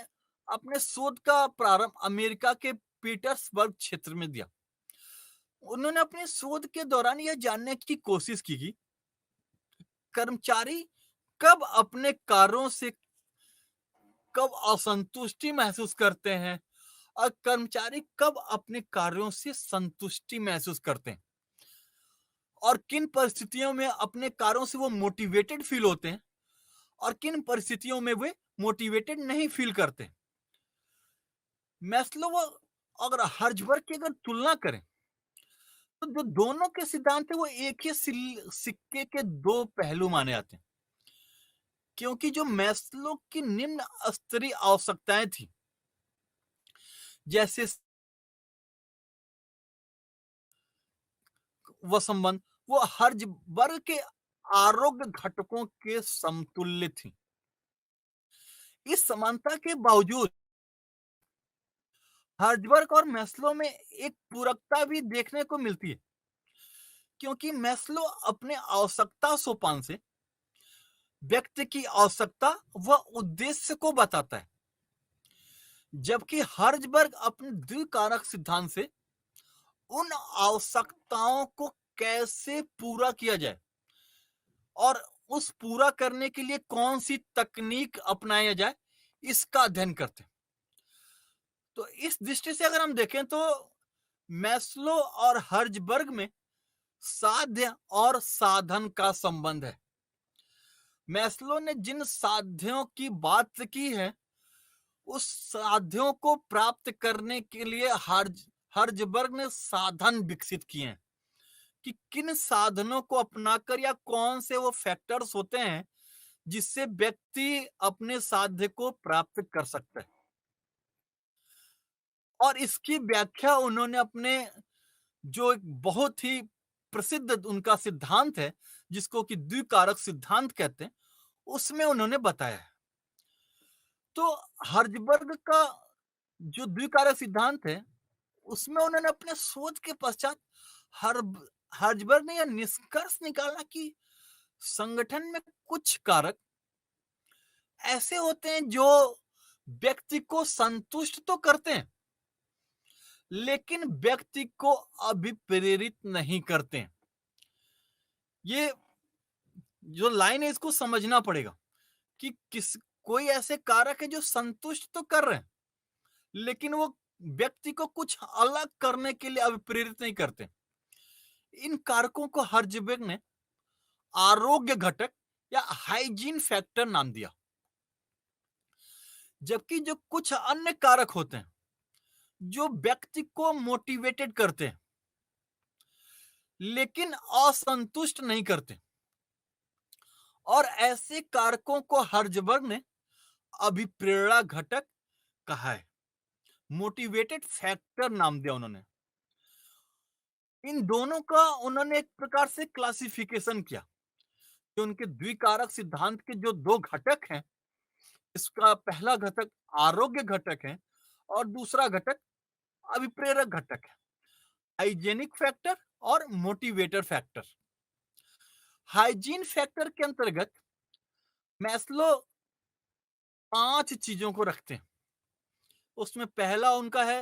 अपने शोध का प्रारंभ अमेरिका के पीटर्सबर्ग क्षेत्र में दिया। उन्होंने अपने शोध के दौरान यह जानने की कोशिश की कि कर्मचारी कब अपने कार्यों से कब असंतुष्टि महसूस करते हैं और कर्मचारी कब अपने कार्यों से संतुष्टि महसूस करते हैं और किन परिस्थितियों में अपने कार्यों से वो मोटिवेटेड फील होते हैं और किन परिस्थितियों में वे मोटिवेटेड नहीं फील करते। मैस्लो अगर हर्ट्ज़बर्ग की अगर तुलना करें तो जो दोनों के सिद्धांत है वो एक ही सिक्के के दो पहलू माने जाते हैं क्योंकि जो मैस्लो की निम्न स्तरीय आवश्यकताएं थी जैसे वह संबंध वो हर्ट्ज़बर्ग के आरोग्य घटकों के समतुल्य थी। इस समानता के बावजूद हर्ट्ज़बर्ग और मैस्लो में एक पूरकता भी देखने को मिलती है क्योंकि मैस्लो अपने आवश्यकता सोपान से व्यक्ति की आवश्यकता व उद्देश्य को बताता है जबकि हर्ट्ज़बर्ग अपने द्विकारक सिद्धांत से उन आवश्यकताओं को कैसे पूरा किया जाए और उस पूरा करने के लिए कौन सी तकनीक अपनाया जाए इसका अध्ययन करते हैं। तो इस दृष्टि से अगर हम देखें तो मैस्लो और हर्ट्ज़बर्ग में साध्य और साधन का संबंध है। मैस्लो ने जिन साध्यों की बात की है उस साध्यों को प्राप्त करने के लिए हर्ट्ज़बर्ग ने साधन विकसित किए हैं कि किन साधनों को अपनाकर या कौन से वो फैक्टर्स होते हैं जिससे व्यक्ति अपने साध्य को प्राप्त कर सकता है और इसकी व्याख्या उन्होंने अपने जो एक बहुत ही प्रसिद्ध उनका सिद्धांत है जिसको कि द्विकारक सिद्धांत कहते हैं उसमें उन्होंने बताया है। तो हर्जबर्ग का जो द्विकारक सिद्धांत है, उसमें उन्होंने अपने शोध के पश्चात हर्ब हर्जबर्ग ने यह निष्कर्ष निकाला कि संगठन में कुछ कारक ऐसे होते हैं जो व्यक्ति को संतुष्ट तो करते हैं, लेकिन व्यक्ति को अभिप्रेरित नहीं करते हैं। ये जो लाइन है इसको समझना पड़ेगा कि किस कोई ऐसे कारक है जो संतुष्ट तो कर रहे हैं, लेकिन वो व्यक्ति को कुछ अलग करने के लिए अभिप्रेरित नहीं करते। इन कारकों को हर्जबर्ग ने आरोग्य घटक या हाइजीन फैक्टर नाम दिया। जबकि जो कुछ अन्य कारक होते हैं जो व्यक्ति को मोटिवेटेड करते हैं लेकिन असंतुष्ट नहीं करते, और ऐसे कारकों को हर्जबर्ग ने अभिप्रेरणा घटक कहा है, मोटिवेटेड फैक्टर नाम दिया उन्होंने। इन दोनों का उन्होंने एक प्रकार से क्लासिफिकेशन किया कि उनके द्विकारक सिद्धांत के जो दो घटक हैं, इसका पहला घटक आरोग्य घटक है और दूसरा घटक अभिप्रेरक घटक है, हाइजेनिक फैक्टर और मोटिवेटर फैक्टर। हाइजीन फैक्टर के अंतर्गत मैस्लो 5 चीजों को रखते हैं। उसमें पहला उनका है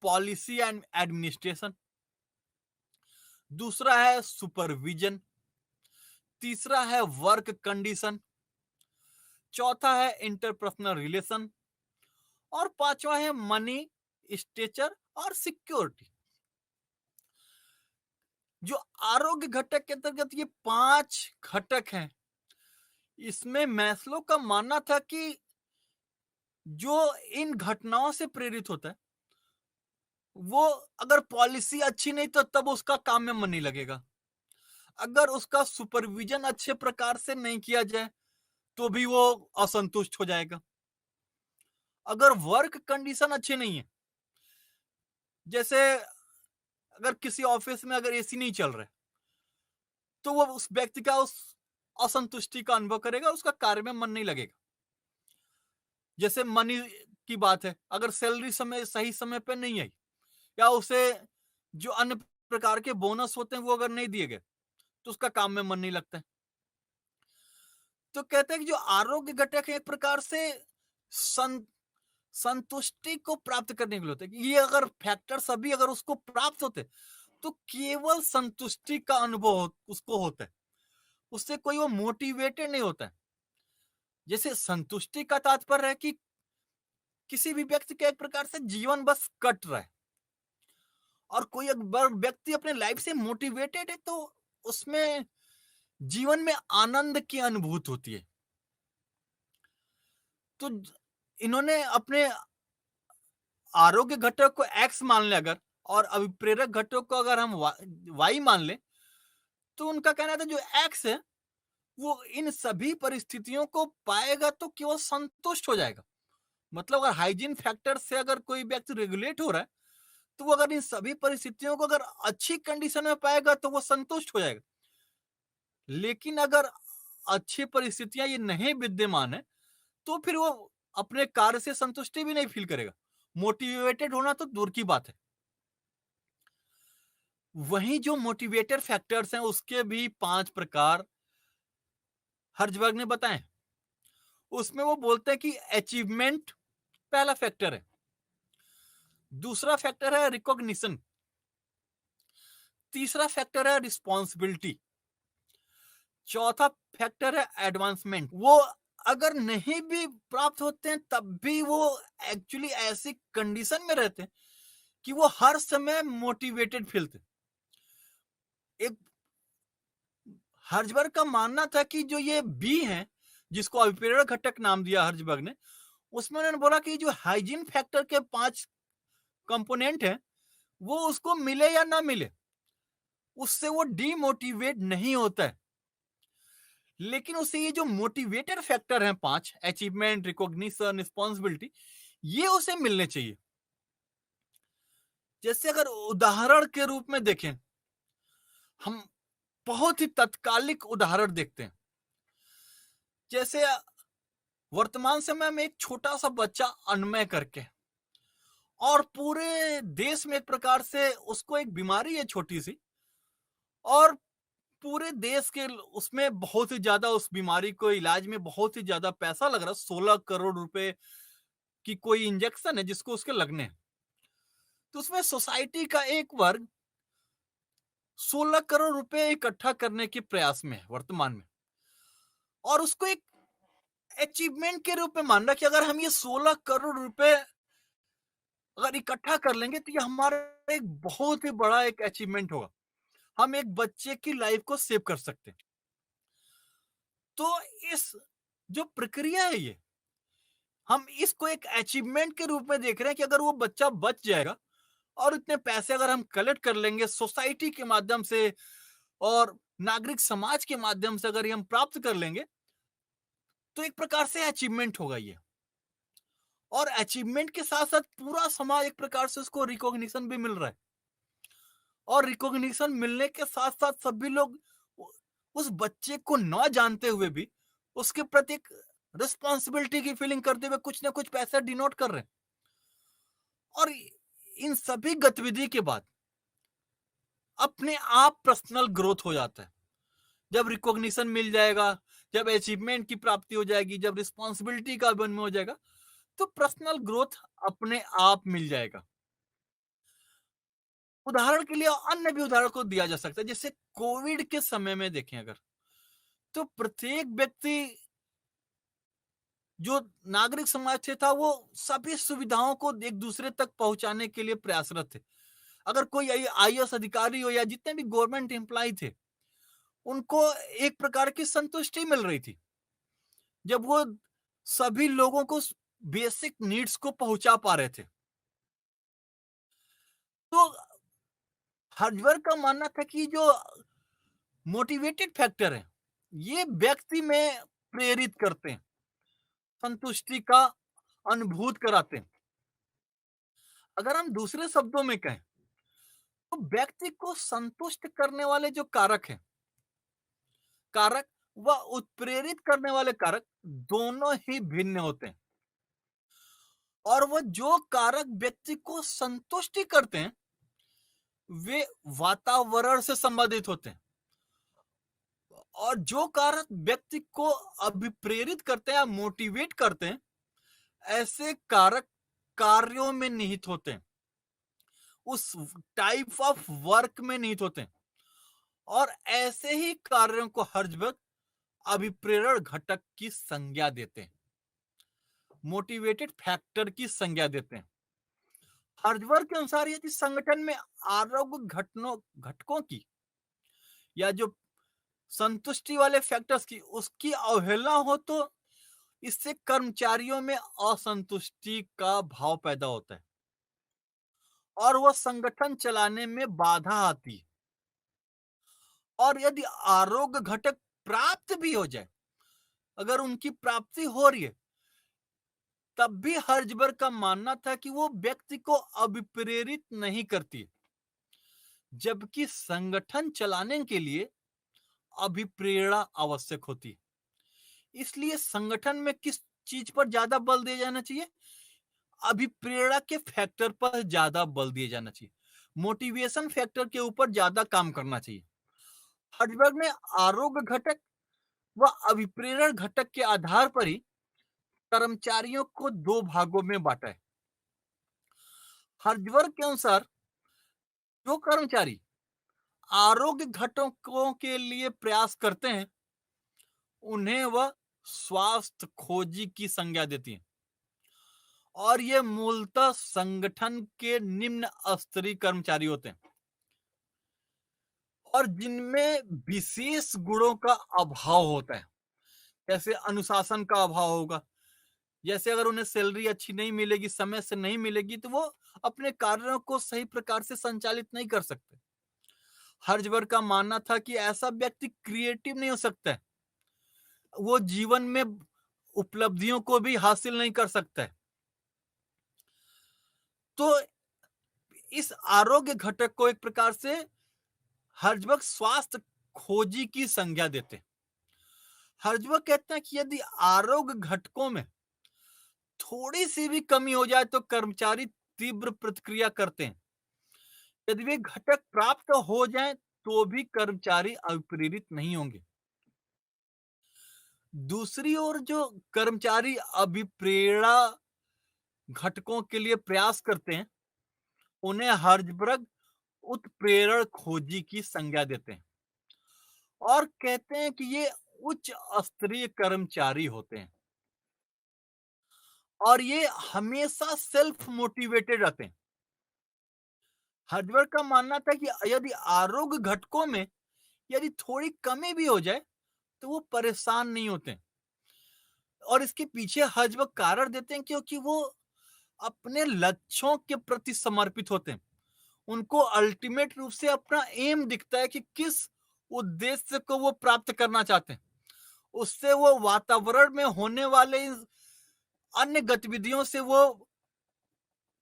पॉलिसी एंड एडमिनिस्ट्रेशन, दूसरा है सुपरविजन, तीसरा है वर्क कंडीशन, चौथा है इंटरपर्सनल रिलेशन और पांचवा है मनी, स्टेचर और सिक्योरिटी। जो आरोग्य घटक के अंतर्गत ये 5 घटक हैं, इसमें मैस्लो का मानना था कि जो इन घटनाओं से प्रेरित होता है, वो अगर पॉलिसी अच्छी नहीं तो तब उसका काम में मन नहीं लगेगा। अगर उसका सुपरविजन अच्छे प्रकार से नहीं किया जाए तो भी वो असंतुष्ट हो जाएगा। अगर वर्क कंडीशन अच्छे नहीं है, जैसे अगर किसी ऑफिस में अगर एसी नहीं चल रहा है, तो वो उस व्यक्ति का उस असंतुष्टि का अनुभव करेगा, उसका कार्य में मन नहीं लगेगा। जैसे मनी की बात है, अगर सैलरी सही समय पे नहीं आई या उसे जो अन्य प्रकार के बोनस होते हैं वो अगर नहीं दिए गए तो उसका काम में मन नहीं लगता है। तो कहते हैं कि जो आरोग्य घटक है एक प्रकार से संतुष्टि को प्राप्त करने के लिए होता है कि ये अगर फैक्टर सभी अगर उसको प्राप्त होते तो केवल संतुष्टि का अनुभव उसको होता है, उससे कोई वो मोटिवेटेड नहीं होता है। जैसे संतुष्टि का तात्पर्य है कि किसी भी व्यक्ति का एक प्रकार से जीवन बस कट रहा है, और कोई अगर व्यक्ति अपने लाइफ से मोटिवेटेड है तो उसमें जीवन में आनंद की अनुभूति होती है। तो इन्होंने अपने आरोग्य घटक को एक्स मान ले अगर, और अभिप्रेरक घटक को अगर हम वाई मान ले, तो उनका कहना था जो एक्स है वो इन सभी परिस्थितियों को पाएगा तो केवल संतुष्ट हो जाएगा। मतलब अगर हाइजीन फैक्टर से अगर कोई व्यक्ति रेगुलेट हो रहा है तो वो अगर इन सभी परिस्थितियों को अगर अच्छी कंडीशन में पाएगा तो वो संतुष्ट हो जाएगा। लेकिन अगर अच्छी परिस्थितियां ये नहीं विद्यमान है तो फिर वो अपने कार्य से संतुष्टि भी नहीं फील करेगा, मोटिवेटेड होना तो दूर की बात है। वहीं जो मोटिवेटर फैक्टर्स हैं उसके भी 5 प्रकार हर्जबर्ग ने बताए। उसमें वो बोलते हैं कि अचीवमेंट पहला फैक्टर है, दूसरा फैक्टर है रिकॉग्निशन, तीसरा फैक्टर है रिस्पॉन्सिबिलिटी, चौथा फैक्टर है एडवांसमेंट। वो अगर नहीं भी प्राप्त होते हैं तब भी वो एक्चुअली ऐसी कंडीशन में रहते हैं कि वो हर समय मोटिवेटेड फील थे। एक हर्जबर्ग का मानना था कि जो ये बी है जिसको अभिप्रेरक घटक नाम दिया हर्जबर्ग ने, उसमें उन्होंने बोला कि जो हाइजीन फैक्टर के 5 कंपोनेंट हैं वो उसको मिले या ना मिले उससे वो डीमोटिवेट नहीं होता है, लेकिन उसे ये जो मोटिवेटर फैक्टर हैं 5 अचीवमेंट, रिकॉग्निशन, रिस्पॉन्सिबिलिटी, ये उसे मिलने चाहिए। जैसे अगर उदाहरण के रूप में देखें, हम बहुत ही तत्कालिक उदाहरण देखते हैं। जैसे वर्तमान समय में एक छोटा सा बच्चा अनमय करके, और पूरे देश में एक प्रकार से उसको एक बीमारी है छोटी सी, और पूरे देश के उसमें बहुत ही ज्यादा उस बीमारी को इलाज में बहुत ही ज्यादा पैसा लग रहा है। 16 करोड़ रुपए की कोई इंजेक्शन है जिसको उसके लगने हैं। तो उसमें सोसाइटी का एक वर्ग 16 करोड़ रुपए इकट्ठा करने के प्रयास में है वर्तमान में, और उसको एक अचीवमेंट के रूप में मान रहा कि अगर हम ये 16 करोड़ रुपए अगर इकट्ठा कर लेंगे तो ये हमारा एक बहुत ही बड़ा एक अचीवमेंट होगा, हम एक बच्चे की लाइफ को सेव कर सकते हैं। तो इस जो प्रक्रिया है ये, हम इसको एक अचीवमेंट के रूप में देख रहे हैं कि अगर वो बच्चा बच जाएगा और इतने पैसे अगर हम कलेक्ट कर लेंगे सोसाइटी के माध्यम से और नागरिक समाज के माध्यम से अगर ये हम प्राप्त कर लेंगे, तो एक प्रकार से अचीवमेंट होगा ये। और अचीवमेंट के साथ साथ पूरा समाज एक प्रकार से उसको रिकॉग्निशन भी मिल रहा है, और रिकॉग्निशन मिलने के साथ साथ सभी लोग उस बच्चे को न जानते हुए भी उसके प्रति एक रिस्पॉन्सिबिलिटी की फीलिंग करते हुए कुछ ना कुछ पैसा डिनोट कर रहे हैं। और इन सभी गतिविधि के बाद अपने आप पर्सनल ग्रोथ हो जाता है। जब रिकॉग्निशन मिल जाएगा, जब अचीवमेंट की प्राप्ति हो जाएगी, जब रिस्पॉन्सिबिलिटी का बन में हो जाएगा, तो पर्सनल ग्रोथ अपने आप मिल जाएगा। उदाहरण के लिए अन्य भी उदाहरण को दिया जा सकता है, जैसे कोविड के समय में देखें अगर, तो प्रत्येक व्यक्ति जो नागरिक समाज से था वो सभी सुविधाओं को एक दूसरे तक पहुंचाने के लिए प्रयासरत थे। अगर कोई आईएएस अधिकारी हो या जितने भी गवर्नमेंट एम्प्लॉय थे, उनको एक प्रकार की संतुष्टि मिल रही थी जब वो सभी लोगों को बेसिक नीड्स को पहुंचा पा रहे थे। तो हर्जवर्ग का मानना था कि जो मोटिवेटेड फैक्टर है ये व्यक्ति में प्रेरित करते हैं, संतुष्टि का अनुभूत कराते हैं। अगर हम दूसरे शब्दों में कहें तो व्यक्ति को संतुष्ट करने वाले जो कारक व उत्प्रेरित करने वाले कारक दोनों ही भिन्न होते हैं। और वो जो कारक व्यक्ति को संतुष्टि करते हैं वे वातावरण से संबंधित होते हैं, और जो कारक व्यक्ति को अभिप्रेरित करते हैं या मोटिवेट करते हैं ऐसे कारक कार्यों में निहित होते हैं, उस टाइप ऑफ वर्क में निहित होते हैं। और ऐसे ही कार्यों को हर्जबर्ग अभिप्रेरण घटक की संज्ञा देते हैं, मोटिवेटेड फैक्टर की संज्ञा देते हैं। हर्जबर्ग के अनुसार यदि संगठन में आरोग्य घटकों की या जो संतुष्टि वाले फैक्टर्स की उसकी अवहेलना हो तो इससे कर्मचारियों में असंतुष्टि का भाव पैदा होता है और वह संगठन चलाने में बाधा आती है। और यदि आरोग्य घटक प्राप्त भी हो जाए, अगर उनकी प्राप्ति हो रही है, तब भी हर्जबर्ग का मानना था कि वो व्यक्ति को अभिप्रेरित नहीं करती, जबकि संगठन चलाने के लिए अभिप्रेरणा आवश्यक होती है। इसलिए संगठन में किस चीज पर ज्यादा बल दिया जाना चाहिए? अभिप्रेरणा के फैक्टर पर ज्यादा बल दिया जाना चाहिए, मोटिवेशन फैक्टर के ऊपर ज्यादा काम करना चाहिए। हर्जबर्ग ने आरोग्य घटक व अभिप्रेरण घटक के आधार पर ही कर्मचारियों को दो भागों में बांटा है। हर्जबर्ग के अनुसार जो कर्मचारी आरोग्य घटकों के लिए प्रयास करते हैं उन्हें वह स्वास्थ्य खोजी की संज्ञा देती है, और ये मूलतः संगठन के निम्न स्तरीय कर्मचारी होते हैं और जिनमें विशेष गुणों का अभाव होता है। जैसे अनुशासन का अभाव होगा, जैसे अगर उन्हें सैलरी अच्छी नहीं मिलेगी, समय से नहीं मिलेगी, तो वो अपने कार्यों को सही प्रकार से संचालित नहीं कर सकते। हर्जबर्ग का मानना था कि ऐसा व्यक्ति क्रिएटिव नहीं हो सकता है, वो जीवन में उपलब्धियों को भी हासिल नहीं कर सकता है। तो इस आरोग्य घटक को एक प्रकार से हर्जबर्ग स्वास्थ्य खोजी की संज्ञा देते। हर्जबर्ग कहते हैं कि यदि आरोग्य घटकों में थोड़ी सी भी कमी हो जाए तो कर्मचारी तीव्र प्रतिक्रिया करते हैं। यदि वे घटक प्राप्त हो जाएं तो भी कर्मचारी अप्रेरित नहीं होंगे। दूसरी ओर जो कर्मचारी अभिप्रेरणा घटकों के लिए प्रयास करते हैं, उन्हें हर्जबर्ग उत्प्रेरण खोजी की संज्ञा देते हैं और कहते हैं कि ये उच्च स्तरीय कर्मचारी होते हैं और ये हमेशा सेल्फ मोटिवेटेड रहते हैं। हर्जबर्ग का मानना था कि यदि आरोग्य घटकों में यदि थोड़ी कमी भी हो जाए तो वो परेशान नहीं होते हैं। और इसके पीछे हर्जबर्ग कारण देते हैं क्योंकि वो अपने लक्ष्यों के प्रति समर्पित होते हैं। उनको अल्टीमेट रूप से अपना एम दिखता है कि किस उद्देश्य को वो प्राप्त करना चाहते हैं। उससे वो वातावरण में होने वाले अन्य गतिविधियों से वो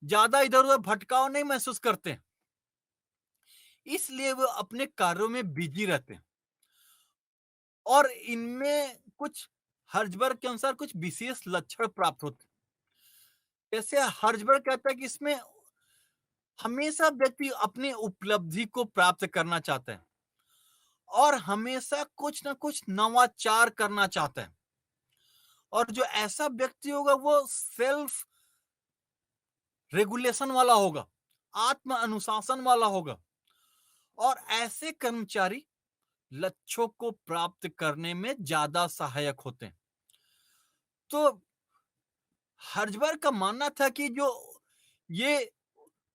ज्यादा इधर उधर भटकाव नहीं महसूस करते हैं। इसलिए वो अपने कार्यों में बिजी रहते हैं और इनमें कुछ हर्जबर्ग के अनुसार कुछ विशेष लक्षण प्राप्त होते हैं। जैसे हर्जबर्ग कहता है कि इसमें हमेशा व्यक्ति अपनी उपलब्धि को प्राप्त करना चाहता है और हमेशा कुछ ना कुछ नवाचार करना चाहता है। और जो ऐसा व्यक्ति होगा वो सेल्फ रेगुलेशन वाला होगा, आत्म अनुशासन वाला होगा और ऐसे कर्मचारी लक्ष्यों को प्राप्त करने में ज्यादा सहायक होते हैं। तो हर्जबर्ग का मानना था कि जो ये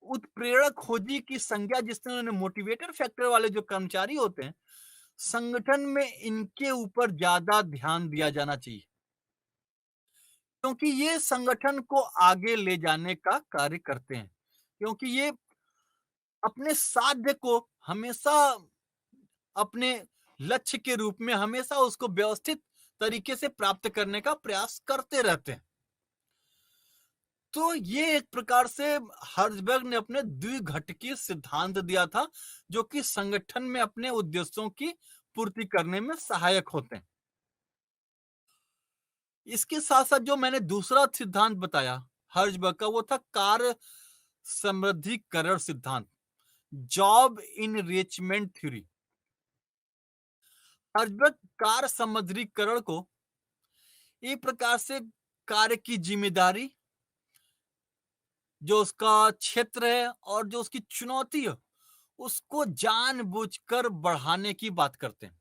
उत्प्रेरक खोजी की संज्ञा जिसने उन्होंने मोटिवेटर फैक्टर वाले जो कर्मचारी होते हैं, संगठन में इनके ऊपर ज्यादा ध्यान दिया जाना चाहिए क्योंकि ये संगठन को आगे ले जाने का कार्य करते हैं। क्योंकि ये अपने साध्य को हमेशा अपने लक्ष्य के रूप में हमेशा उसको व्यवस्थित तरीके से प्राप्त करने का प्रयास करते रहते हैं। तो ये एक प्रकार से हर्जबर्ग ने अपने द्विघटकीय सिद्धांत दिया था जो कि संगठन में अपने उद्देश्यों की पूर्ति करने में सहायक होते हैं। इसके साथ साथ जो मैंने दूसरा सिद्धांत बताया हर्जबर्ग का, वो था कार्य समृद्धिकरण सिद्धांत, जॉब इनरिचमेंट थ्योरी। हर्जबर्ग कार्य समृद्धिकरण को एक प्रकार से कार्य की जिम्मेदारी, जो उसका क्षेत्र है और जो उसकी चुनौती है, उसको जानबूझकर बढ़ाने की बात करते हैं।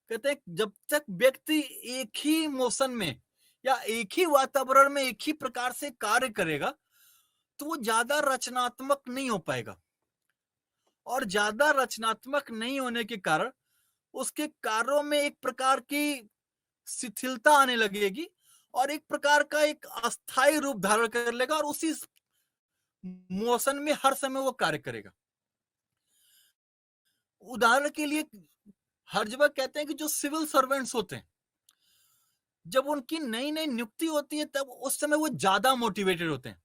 कहते हैं जब तक व्यक्ति एक ही मोशन में या एक ही वातावरण में एक ही प्रकार से कार्य करेगा तो वो ज्यादा रचनात्मक नहीं हो पाएगा और ज्यादा रचनात्मक नहीं होने के कारण उसके कार्यों में एक प्रकार की शिथिलता आने लगेगी और एक प्रकार का एक अस्थायी रूप धारण कर लेगा और उसी मोशन में हर समय वो कार्य करेगा। उदाहरण के लिए हर्जबर्ग कहते हैं कि जो सिविल सर्वेंट्स होते हैं, जब उनकी नई नई नियुक्ति होती है तब उस समय वो ज्यादा मोटिवेटेड होते हैं।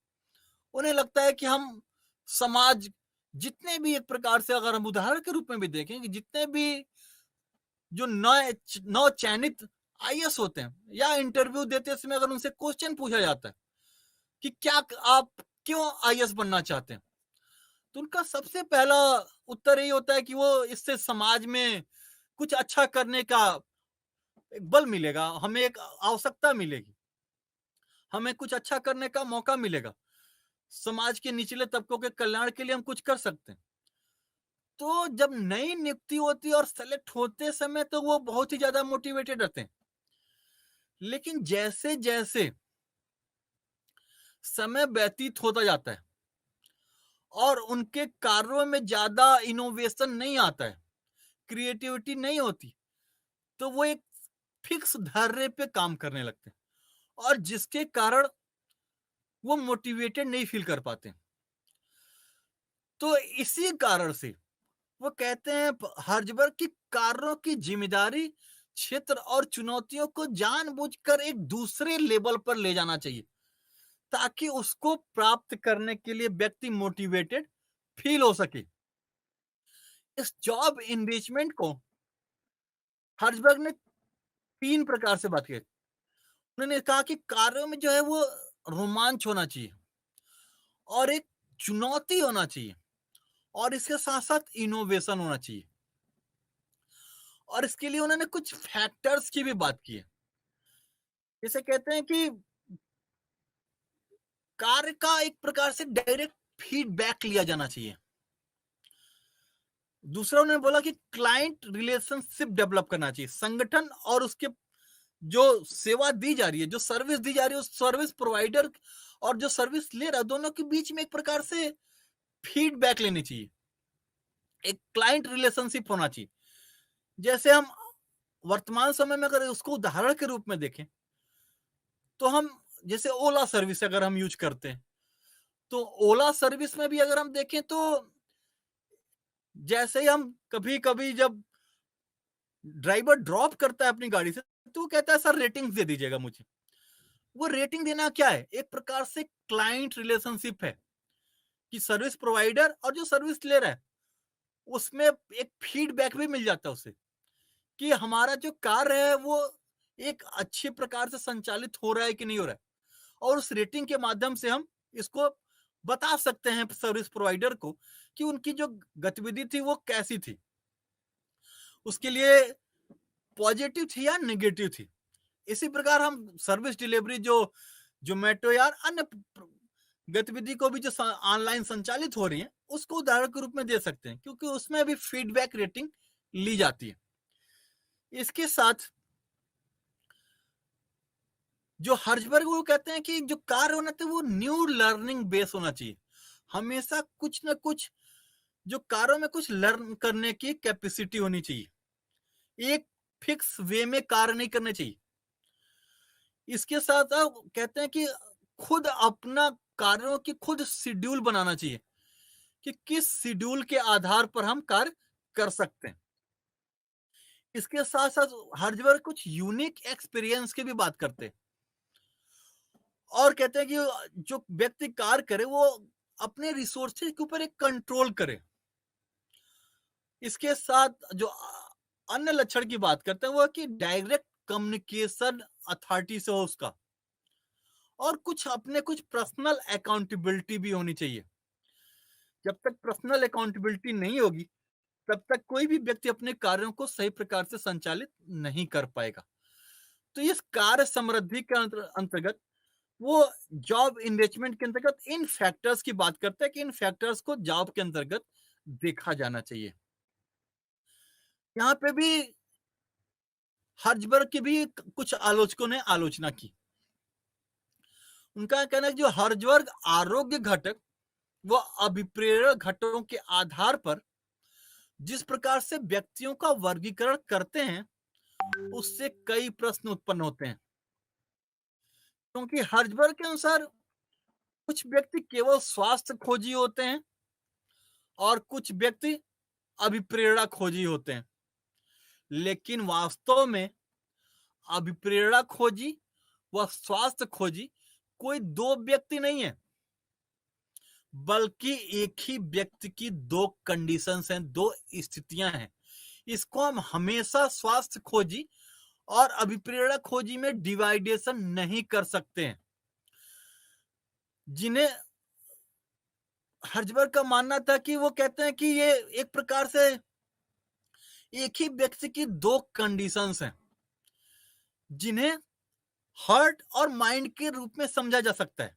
उन्हें लगता है कि हम समाज जितने भी एक प्रकार से अगर हम उदाहरण के रूप में भी देखें कि जितने भी जो नए नव चयनित आईएएस होते हैं या इंटरव्यू देते समय अगर उनसे क्वेश्चन पूछा जाता है कि क्या आप क्यों आईएएस बनना चाहते हैं, तो उनका सबसे पहला उत्तर यही होता है कि वो इससे समाज में कुछ अच्छा करने का एक बल मिलेगा, हमें एक आवश्यकता मिलेगी, हमें कुछ अच्छा करने का मौका मिलेगा, समाज के निचले तबकों के कल्याण के लिए हम कुछ कर सकते हैं। तो जब नई नियुक्ति होती है और सेलेक्ट होते समय तो वो बहुत ही ज्यादा मोटिवेटेड रहते हैं, लेकिन जैसे जैसे समय व्यतीत होता जाता है और उनके कार्यों में ज्यादा इनोवेशन नहीं आता है, क्रिएटिविटी नहीं होती, तो वो एक फिक्स धर्रे पे काम करने लगते हैं और जिसके कारण वो मोटिवेटेड नहीं फील कर पाते। तो इसी कारण से वो कहते हैं हर्जबर्ग की कार्यों की जिम्मेदारी, क्षेत्र और चुनौतियों को जानबूझकर एक दूसरे लेवल पर ले जाना चाहिए ताकि उसको प्राप्त करने के लिए व्यक्ति मोटिवेटेड फील हो सके। इस जॉब एनरिचमेंट को हर्जबर्ग ने 3 प्रकार से बात की। उन्होंने कहा कि कार्यों में जो है वो रोमांच होना चाहिए और एक चुनौती होना चाहिए और इसके साथ-साथ इनोवेशन होना चाहिए। और इसके लिए उन्होंने कुछ फैक्टर्स की भी बात की है। जैसे कहते हैं कि कार्य का एक प्रकार से डायरेक्ट फीडबैक लिया जाना चाहिए। दूसरा उन्होंने बोला कि क्लाइंट रिलेशनशिप डेवलप करना चाहिए। संगठन और उसके जो सेवा दी जा रही है, जो सर्विस दी जा रही है, उस सर्विस प्रोवाइडर और जो सर्विस ले रहा है, दोनों के बीच में एक प्रकार से फीडबैक लेनी चाहिए। एक क्लाइंट रिलेशनशिप होना चाहिए। जैसे हम वर्तमान समय में अगर उसको उदाहरण के रूप में देखें, तो हम जैसे ओला सर्विस अगर हम यूज करते हैं, तो ओला सर्विस में भी अगर हम देखें तो जैसे ही हम कभी-कभी जब ड्राइवर ड्रॉप करता है अपनी गाड़ी से, तो वो कहता है सर रेटिंग्स दे दीजिएगा मुझे। वो रेटिंग देना क्या है? एक प्रकार से क्लाइंट रिलेशनशिप है कि सर्विस प्रोवाइडर और जो सर्विस ले रहा है, उसमें एक फीडबैक भी मिल जाता है उसे कि हमारा जो कार्य है वो एक अच्छे प्रकार से संचालित हो रहा है कि नहीं हो रहा है। और उस रेटिंग के माध्यम से हम इसको बता सकते हैं सर्विस प्रोवाइडर को कि उनकी जो गतिविधि थी वो कैसी थी, उसके लिए पॉजिटिव थी या नेगेटिव थी। इसी प्रकार हम सर्विस डिलीवरी जो जोमेटो या अन्य गतिविधि को भी जो ऑनलाइन संचालित हो रही है उसको उदाहरण के रूप में दे सकते हैं, क्योंकि उसमें भी फीडबैक रेटिंग ली जाती है। इसके साथ जो हर्जबर्ग वो कहते हैं कि जो कार्य होना चाहिए वो न्यू लर्निंग बेस होना चाहिए। हमेशा कुछ ना कुछ जो कार्यों में कुछ लर्न करने की कैपेसिटी होनी चाहिए। एक फिक्स वे में कार्य नहीं करने चाहिए। इसके साथ कहते हैं कि खुद अपना कार्यों की खुद शेड्यूल बनाना चाहिए कि किस शेड्यूल के आधार पर हम कार्य कर सकते हैं। इसके साथ साथ हर्जबर्ग कुछ यूनिक एक्सपीरियंस की भी बात करते हैं और कहते हैं कि जो व्यक्ति कार्य करे वो अपने रिसोर्सेज के ऊपर एक कंट्रोल करे। इसके साथ जो अन्य लक्षण की बात करते हैं वो है कि डायरेक्ट कम्युनिकेशन अथॉरिटी से हो उसका, और कुछ अपने कुछ पर्सनल अकाउंटेबिलिटी भी होनी चाहिए। जब तक पर्सनल अकाउंटेबिलिटी नहीं होगी तब तक कोई भी व्यक्ति अपने कार्यों को सही प्रकार से संचालित नहीं कर पाएगा। तो इस कार्य समृद्धि के अंतर्गत वो जॉब एंगेजमेंट के अंतर्गत इन फैक्टर्स की बात करते हैं कि इन फैक्टर्स को जॉब के अंतर्गत देखा जाना चाहिए। यहाँ पे भी हर्जबर्ग की भी कुछ आलोचकों ने आलोचना की। उनका कहना है जो हर्जबर्ग आरोग्य घटक व अभिप्रेरक घटकों के आधार पर जिस प्रकार से व्यक्तियों का वर्गीकरण करते हैं उससे कई प्रश्न उत्पन्न होते हैं, क्योंकि हर्जबर्ग के अनुसार कुछ व्यक्ति केवल स्वास्थ्य खोजी होते हैं और कुछ व्यक्ति अभिप्रेरणा खोजी होते हैं। लेकिन वास्तव में अभिप्रेरणा खोजी व स्वास्थ्य खोजी कोई दो व्यक्ति नहीं है, बल्कि एक ही व्यक्ति की दो कंडीशंस हैं, दो स्थितियां हैं। इसको हम हमेशा स्वास्थ्य खोजी और अभिप्रेरणा खोजी में डिवाइडेशन नहीं कर सकते हैं। जिन्हें हर्जबर्ग का मानना था कि वो कहते हैं कि ये एक प्रकार से एक ही व्यक्ति की दो कंडीशंस हैं जिन्हें हार्ट और माइंड के रूप में समझा जा सकता है।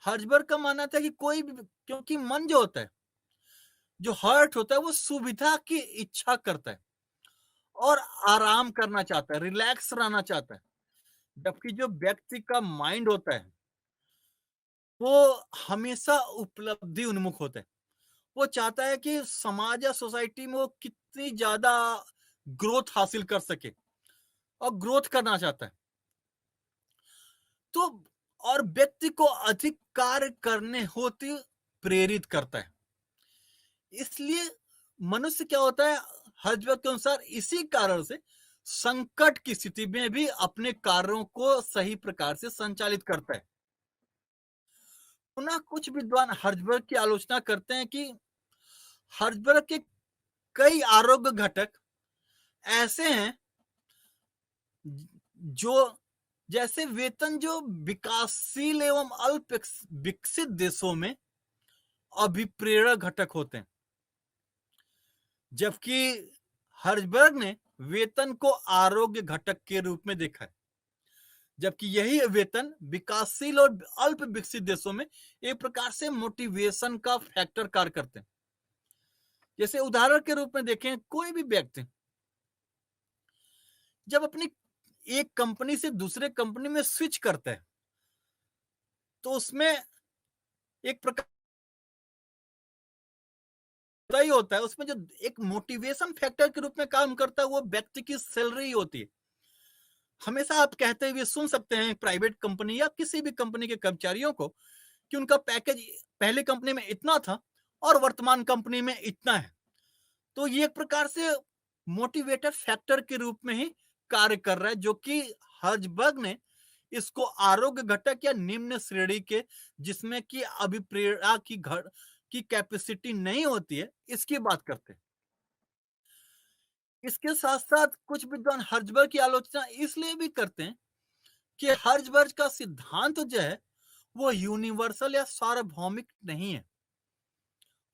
हर्जबर्ग का मानना था कि कोई भी, क्योंकि मन जो होता है, जो हार्ट होता है वो सुविधा की इच्छा करता है और आराम करना चाहता है, रिलैक्स रहना चाहता है। जबकि जो व्यक्ति का माइंड होता है वो हमेशा उपलब्धि उन्मुख होता है। वो चाहता है कि समाज या सोसाइटी में वो कितनी ज्यादा ग्रोथ हासिल कर सके और ग्रोथ करना चाहता है। तो और व्यक्ति को अधिक कार्य करने होती प्रेरित करता है। इसलिए मनुष्य क्या होता है हर्जबर्ग के अनुसार इसी कारण से संकट की स्थिति में भी अपने कार्यों को सही प्रकार से संचालित करता है। पुनः कुछ विद्वान हर्जबर्ग की आलोचना करते हैं कि हर्जबर्ग के कई आरोग्य घटक ऐसे हैं जो जैसे वेतन जो विकासशील एवं अल्प विकसित देशों में अभिप्रेरक घटक होते हैं, जबकि हर्जबर्ग ने वेतन को आरोग्य घटक के रूप में देखा है। जबकि यही वेतन विकासशील और अल्प विकसित देशों में एक प्रकार से मोटिवेशन का फैक्टर कार्य करते हैं। जैसे उदाहरण के रूप में देखें, कोई भी व्यक्ति जब अपनी एक कंपनी से दूसरे कंपनी में स्विच करता है, तो उसमें एक प्रकार ही होता है, उसमें जो एक मोटिवेशन फैक्टर के रूप में काम करता है वो व्यक्ति की सैलरी होती है। हमेशा आप कहते हुए सुन सकते हैं प्राइवेट कंपनी या किसी भी कंपनी के कर्मचारियों को कि उनका पैकेज पहले कंपनी में इतना था और वर्तमान कंपनी में इतना है। तो ये एक प्रकार से मोटिवेटर फैक्टर के रूप में ही कार्य कर रहा है, जो कि हर्जबर्ग ने इसको आरोग्य घटक या निम्न श्रेणी के, जिसमें कि अभिप्रेरणा की कैपेसिटी नहीं होती है, इसकी बात करते हैं। इसके साथ साथ कुछ विद्वान हर्जबर्ग की आलोचना इसलिए भी करते हैं कि हर्जबर्ग का सिद्धांत जो है वो यूनिवर्सल या सार्वभौमिक नहीं है,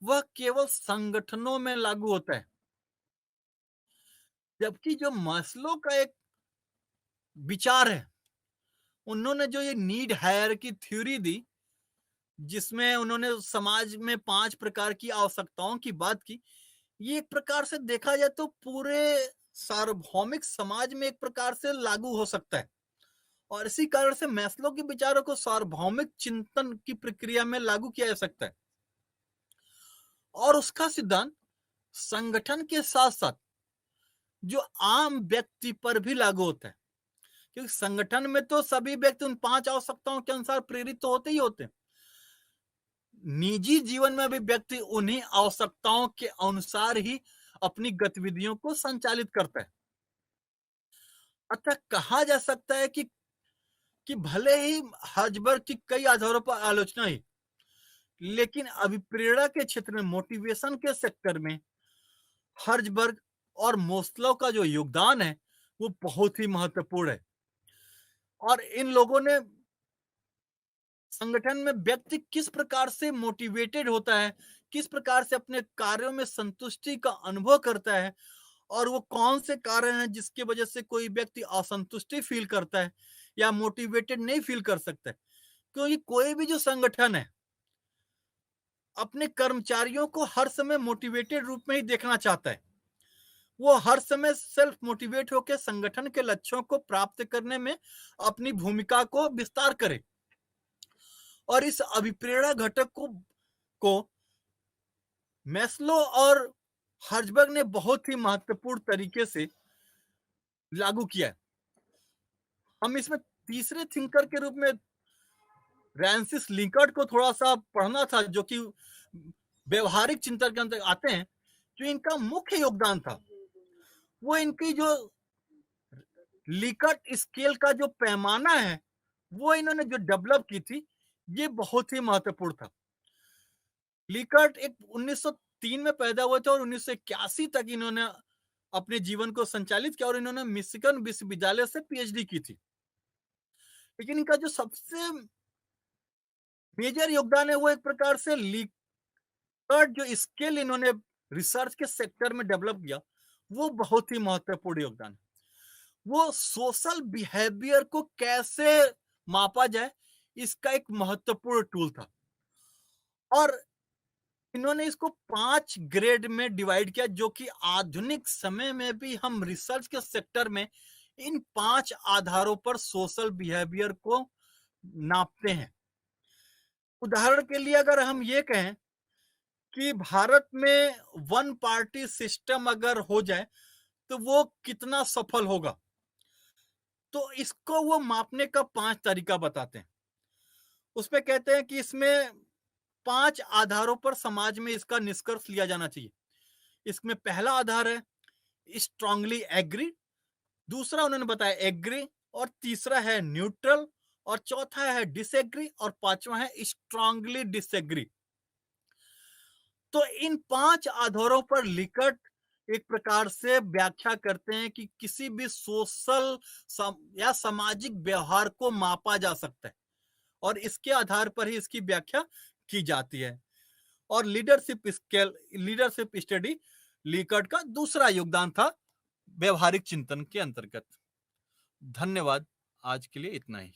वह केवल संगठनों में लागू होता है। जबकि जो मास्लो का एक विचार है, उन्होंने जो ये नीड हायरार्की थ्योरी दी, जिसमें उन्होंने समाज में 5 प्रकार की आवश्यकताओं की बात की, ये एक प्रकार से देखा जाए तो पूरे सार्वभौमिक समाज में एक प्रकार से लागू हो सकता है। और इसी कारण से मैस्लो के विचारों को सार्वभौमिक चिंतन की प्रक्रिया में लागू किया जा सकता है। और उसका सिद्धांत संगठन के साथ साथ जो आम व्यक्ति पर भी लागू होता है, क्योंकि संगठन में तो सभी व्यक्ति उन 5 आवश्यकताओं के अनुसार प्रेरित तो होते ही होते हैं। निजी जीवन में भी व्यक्ति उन्हीं आवश्यकताओं के अनुसार ही अपनी गतिविधियों को संचालित करता है। अतः कहा जा सकता है कि भले ही हर्जबर्ग की कई आधारों पर आलोचना ही, लेकिन अभिप्रेरणा के क्षेत्र में, मोटिवेशन के सेक्टर में हर्जबर्ग और मोस्लो का जो योगदान है वो बहुत ही महत्वपूर्ण है। और इन लोगों ने संगठन में व्यक्ति किस प्रकार से मोटिवेटेड होता है, किस प्रकार से अपने कार्यों में संतुष्टि का अनुभव करता है, और वो कौन से कारण हैं जिसकी वजह से कोई व्यक्ति असंतुष्टि फील करता है या मोटिवेटेड नहीं फील कर सकता है। क्योंकि कोई भी जो संगठन है अपने कर्मचारियों को हर समय मोटिवेटेड रूप में ही देखना चाहता है। वो हर समय सेल्फ मोटिवेट होकर संगठन के लक्ष्यों को प्राप्त करने में अपनी भूमिका को विस्तार करे। और इस अभिप्रेरणा घटक को मैस्लो और हर्जबर्ग ने बहुत ही महत्वपूर्ण तरीके से लागू किया है। हम इसमें तीसरे थिंकर के रूप में फ्रांसिस लिंकर्ट को थोड़ा सा पढ़ना था, जो कि व्यवहारिक चिंतन के अंदर आते हैं। जो इनका मुख्य योगदान था वो इनकी जो लिकर्ट स्केल का जो पैमाना है वो इन्होंने जो डेवलप की थी, ये बहुत ही महत्वपूर्ण था। लिकर्ट एक 1903 में पैदा हुए थे और 1981 तक इन्होंने अपने जीवन को संचालित किया और इन्होंने मिशिगन विश्वविद्यालय से पीएचडी की थी। लेकिन इनका जो सबसे मेजर योगदान है वो एक प्रकार से लिकर्ट जो स्केल इन्होंने रिसर्च के सेक्टर में डेवलप किया, वो बहुत ही महत्वपूर्ण योगदान है। वो सोशल बिहेवियर को कैसे मापा जाए, इसका एक महत्वपूर्ण टूल था। और इन्होंने इसको 5 ग्रेड में डिवाइड किया, जो कि आधुनिक समय में भी हम रिसर्च के सेक्टर में इन 5 आधारों पर सोशल बिहेवियर को नापते हैं। उदाहरण के लिए अगर हम ये कहें कि भारत में वन पार्टी सिस्टम अगर हो जाए तो वो कितना सफल होगा, तो इसको वो मापने का 5 तरीका बताते हैं। उसमें कहते हैं कि इसमें 5 आधारों पर समाज में इसका निष्कर्ष लिया जाना चाहिए। इसमें पहला आधार है स्ट्रांगली एग्री, दूसरा उन्होंने बताया एग्री, और तीसरा है न्यूट्रल, और चौथा है डिसएग्री, और पांचवा है स्ट्रांगली डिसएग्री। तो इन 5 आधारों पर लिकर्ट एक प्रकार से व्याख्या करते हैं कि किसी भी सोशल या सामाजिक व्यवहार को मापा जा सकता है और इसके आधार पर ही इसकी व्याख्या की जाती है। और लीडरशिप स्टडी लीकर्ट का दूसरा योगदान था व्यवहारिक चिंतन के अंतर्गत। धन्यवाद। आज के लिए इतना ही।